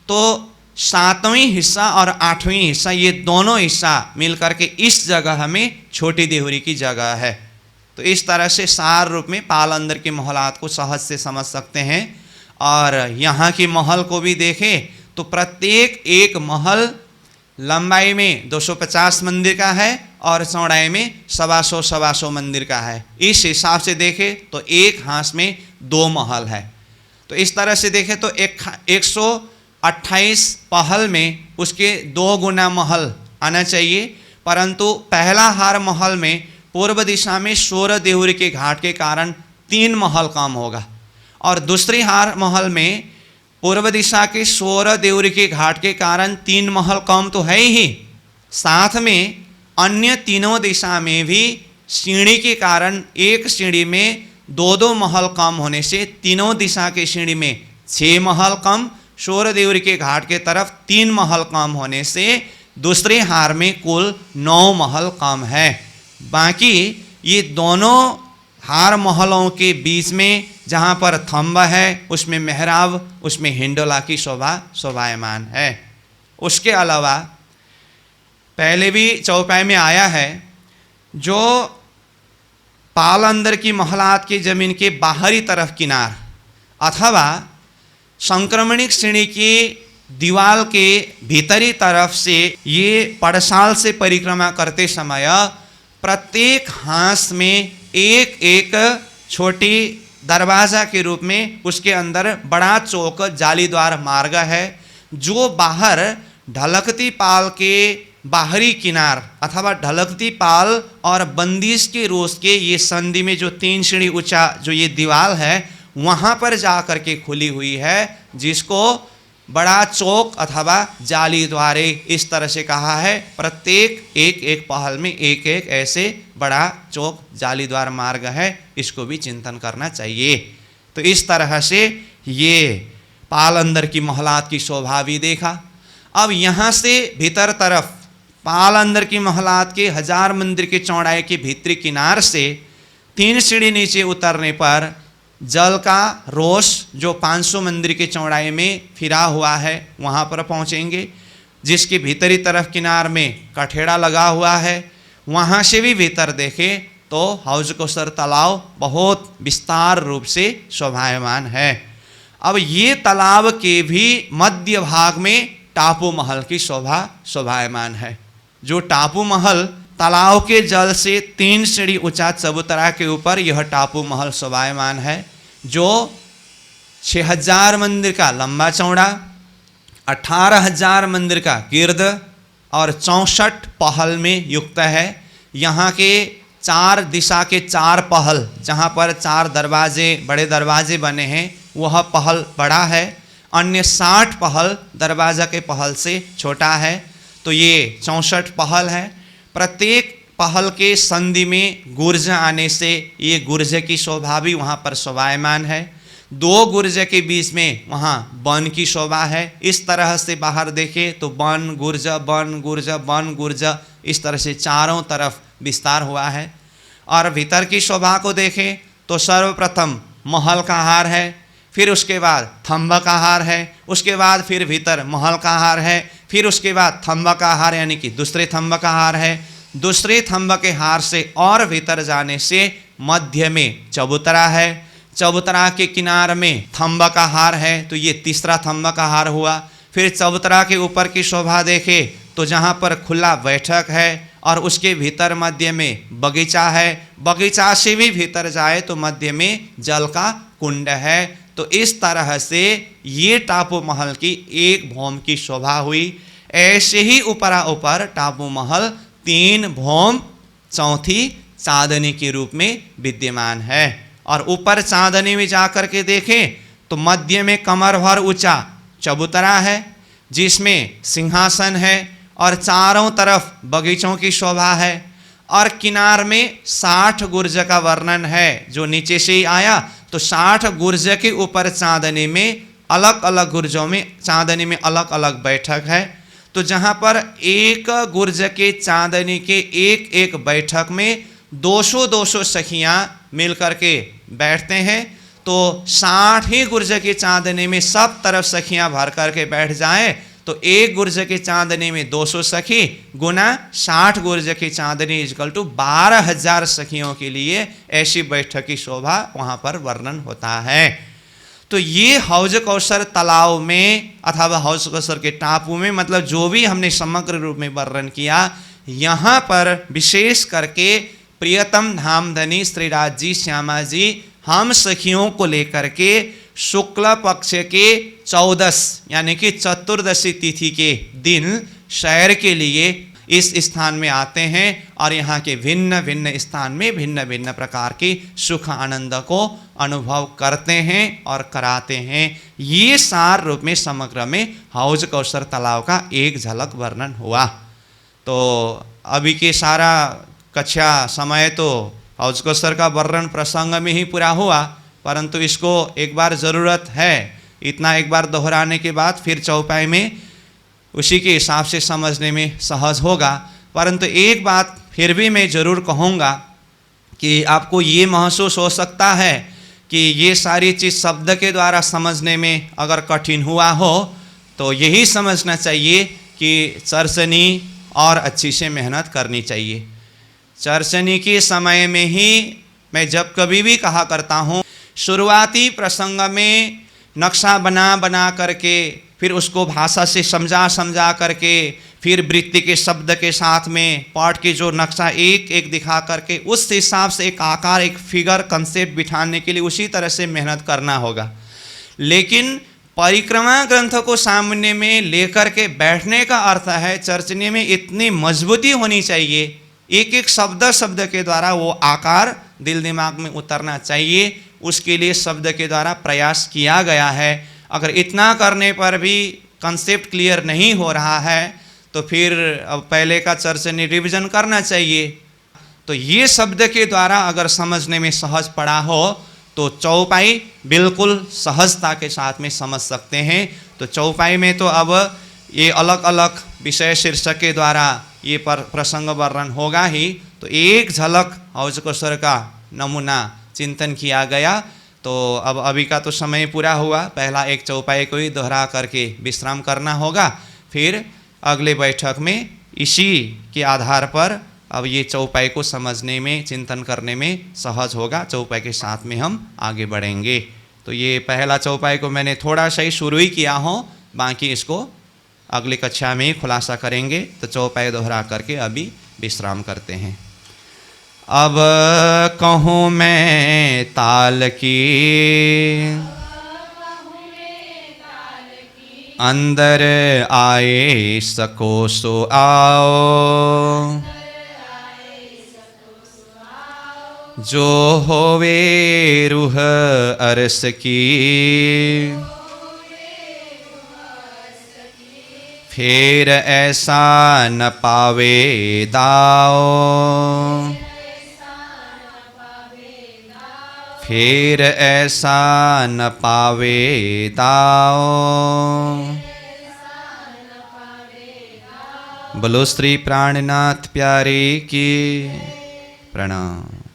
तो 7वें हिस्सा और 8वें हिस्सा, ये दोनों हिस्सा मिलकर के इस जगह में छोटी देहुरी की जगह है। तो इस तरह से सार रूप में पाल अंदर के महलात को सहज से समझ सकते हैं। और यहाँ की महल को भी देखें तो प्रत्येक एक महल लंबाई में 250 मंदिर का है और चौड़ाई में 125 मंदिर का है। इस हिसाब से देखें तो एक हांस में 2 महल है। तो इस तरह से देखें तो 128 पहल में उसके 2 गुना महल आना चाहिए, परंतु पहला हार महल में पूर्व दिशा में 16 देहुरी के घाट के कारण 3 महल कम होगा, और दूसरी हार महल में पूर्व दिशा के 16 देहुरी के घाट के कारण 3 महल कम तो है ही, साथ में अन्य तीनों दिशा में भी सीढ़ी के कारण एक सीढ़ी में 2-2 महल कम होने से तीनों दिशा के सीढ़ी में 6 महल कम, 16 देहुरी के घाट के तरफ 3 महल कम होने से दूसरे हार में कुल 9 महल कम है। बाकी ये दोनों हार महलों के बीच में जहाँ पर थंब है उसमें मेहराब, उसमें हिंडोला की शोभा शोभायमान है। उसके अलावा पहले भी चौपाई में आया है, जो पाल अंदर की महलात की जमीन के बाहरी तरफ किनार अथवा संक्रमणिक श्रेणी की दीवार के भीतरी तरफ से ये पड़साल से परिक्रमा करते समय प्रत्येक हांस में एक एक छोटी दरवाज़ा के रूप में उसके अंदर बड़ा चौक जालीद्वार मार्ग है, जो बाहर ढलकती पाल के बाहरी किनार अथवा ढलकती पाल और बंदिश के रोस के ये संधि में जो 3 सीढ़ी ऊंचा जो ये दीवार है वहाँ पर जा कर के खुली हुई है, जिसको बड़ा चौक अथवा जाली द्वारे इस तरह से कहा है। प्रत्येक एक एक पहल में एक एक ऐसे बड़ा चौक जाली द्वार मार्ग है, इसको भी चिंतन करना चाहिए। तो इस तरह से ये पाल अंदर की महलात की शोभा भी देखा। अब यहाँ से भीतर तरफ पाल अंदर की महलात के 1000 मंदिर के चौड़ाई के भीतरी किनार से 3 सीढ़ी नीचे उतरने पर जल का रोष जो 500 मंदिर के चौड़ाई में फिरा हुआ है वहाँ पर पहुँचेंगे, जिसके भीतरी तरफ किनार में कठेड़ा लगा हुआ है। वहाँ से भी भीतर देखें तो हौज कोसर तालाब बहुत विस्तार रूप से शोभायमान है। अब ये तालाब के भी मध्य भाग में टापू महल की शोभा शोभायमान है। जो टापू महल तालाब के जल से 3 सीढ़ी ऊंचा चबूतरा के ऊपर यह टापू महल शोभायमान है, जो 6000 मंदिर का लंबा चौड़ा, 18000 मंदिर का गिर्द और 64 पहल में युक्त है। यहाँ के 4 दिशा के 4 पहल जहाँ पर 4 दरवाजे बड़े दरवाजे बने हैं वह पहल बड़ा है, अन्य 60 पहल दरवाज़ा के पहल से छोटा है। तो ये 64 पहल है। प्रत्येक पहल के संधि में गुर्ज आने से ये गुर्ज की शोभा भी वहाँ पर शोभायमान है। 2 गुर्ज के बीच में वहाँ वन की शोभा है। इस तरह से बाहर देखें तो वन गुर्ज वन गुर्ज वन गुर्ज इस तरह से चारों तरफ विस्तार हुआ है। और भीतर की शोभा को देखें तो सर्वप्रथम महल का हार है, फिर उसके बाद थंब का हार है, उसके बाद फिर भीतर महल का हार है, फिर उसके बाद थंब का हार यानी कि दूसरे थंब का हार है। दूसरे थंब के हार से और भीतर जाने से मध्य में चबूतरा है, चबूतरा के किनार में थंब का हार है, तो ये तीसरा थंब का हार हुआ। फिर चबूतरा के ऊपर की शोभा देखे तो जहाँ पर खुला बैठक है और उसके भीतर मध्य में बगीचा है, बगीचा से भी भीतर जाए तो मध्य में जल का कुंड है। तो इस तरह से ये टापू महल की एक भौम की शोभा हुई। ऐसे ही ऊपरा ऊपर टापू महल 3 भौम चौथी चांदनी के रूप में विद्यमान है। और ऊपर चांदनी में जाकर के देखें तो मध्य में कमर भर ऊंचा चबूतरा है जिसमें सिंहासन है और चारों तरफ बगीचों की शोभा है और किनार में 60 गुर्ज का वर्णन है जो नीचे से ही आया। तो 60 गुर्ज के ऊपर चांदनी में अलग अलग गुर्जों में चांदनी में अलग अलग बैठक है। तो जहाँ पर एक गुर्ज के चांदनी के एक एक बैठक में 200-200 सखियाँ मिल करके बैठते हैं। तो 60 ही गुर्ज की चांदनी में सब तरफ सखियाँ भर करके बैठ जाएं तो एक गुर्ज की चांदनी में 200 सखी गुना 60 गुर्ज की चांदनी इजकल टू 12,000 सखियों के लिए ऐसी बैठक की शोभा वहाँ पर वर्णन होता है। तो ये हौज कौसर तालाब में अथवा हौज कौसर के टापू में मतलब जो भी हमने समग्र रूप में वर्णन किया, यहाँ पर विशेष करके प्रियतम धामधनी श्रीराज जी श्यामा जी हम सखियों को लेकर के शुक्ल पक्ष के 14 यानी कि चतुर्दशी तिथि के दिन शहर के लिए इस स्थान में आते हैं और यहाँ के भिन्न भिन्न स्थान में भिन्न भिन्न प्रकार की सुख आनंद को अनुभव करते हैं और कराते हैं। ये सार रूप में समग्र में हौज कौसर तालाब का एक झलक वर्णन हुआ। तो अभी के सारा कक्षा समय तो हौज कौसर का वर्णन प्रसंग में ही पूरा हुआ, परंतु इसको एक बार ज़रूरत है इतना एक बार दोहराने के बाद फिर चौपाई में उसी के हिसाब से समझने में सहज होगा। परंतु एक बात फिर भी मैं ज़रूर कहूँगा कि आपको ये महसूस हो सकता है कि ये सारी चीज़ शब्द के द्वारा समझने में अगर कठिन हुआ हो तो यही समझना चाहिए कि चर्चनी और अच्छी से मेहनत करनी चाहिए। चर्चनी के समय में ही मैं जब कभी भी कहा करता हूँ, शुरुआती प्रसंग में नक्शा बना बना करके फिर उसको भाषा से समझा करके फिर वृत्ति के शब्द के साथ में पाठ के जो नक्शा एक एक दिखा करके उस हिसाब से एक आकार एक फिगर कंसेप्ट बिठाने के लिए उसी तरह से मेहनत करना होगा। लेकिन परिक्रमा ग्रंथ को सामने में लेकर के बैठने का अर्थ है चर्चनी में इतनी मजबूती होनी चाहिए, एक एक शब्द के द्वारा वो आकार दिल दिमाग में उतरना चाहिए। उसके लिए शब्द के द्वारा प्रयास किया गया है। अगर इतना करने पर भी कंसेप्ट क्लियर नहीं हो रहा है तो फिर अब पहले का चर्चनी रिवीजन करना चाहिए। तो ये शब्द के द्वारा अगर समझने में सहज पड़ा हो तो चौपाई बिल्कुल सहजता के साथ में समझ सकते हैं। तो चौपाई में तो अब ये अलग अलग विषय शीर्षक के द्वारा ये प्रसंग वर्णन होगा ही। तो एक झलक हौज कौसर का नमूना चिंतन किया गया। तो अब अभी का तो समय पूरा हुआ, पहला एक चौपाई को ही दोहरा करके विश्राम करना होगा। फिर अगले बैठक में इसी के आधार पर अब ये चौपाई को समझने में चिंतन करने में सहज होगा। चौपाई के साथ में हम आगे बढ़ेंगे। तो ये पहला चौपाई को मैंने थोड़ा सा ही शुरू ही किया हो, बाकी इसको अगली कक्षा में ही खुलासा करेंगे। तो चौपाई दोहरा करके अभी विश्राम करते हैं। अब कहूँ मैं ताल की अंदर आए सको सो आओ, जो होवे रूह अरस की फिर ऐसा न पावे दाओ, फिर ऐसा न पावे दाओ। बोलो श्री प्राणनाथ प्यारे की प्रणाम।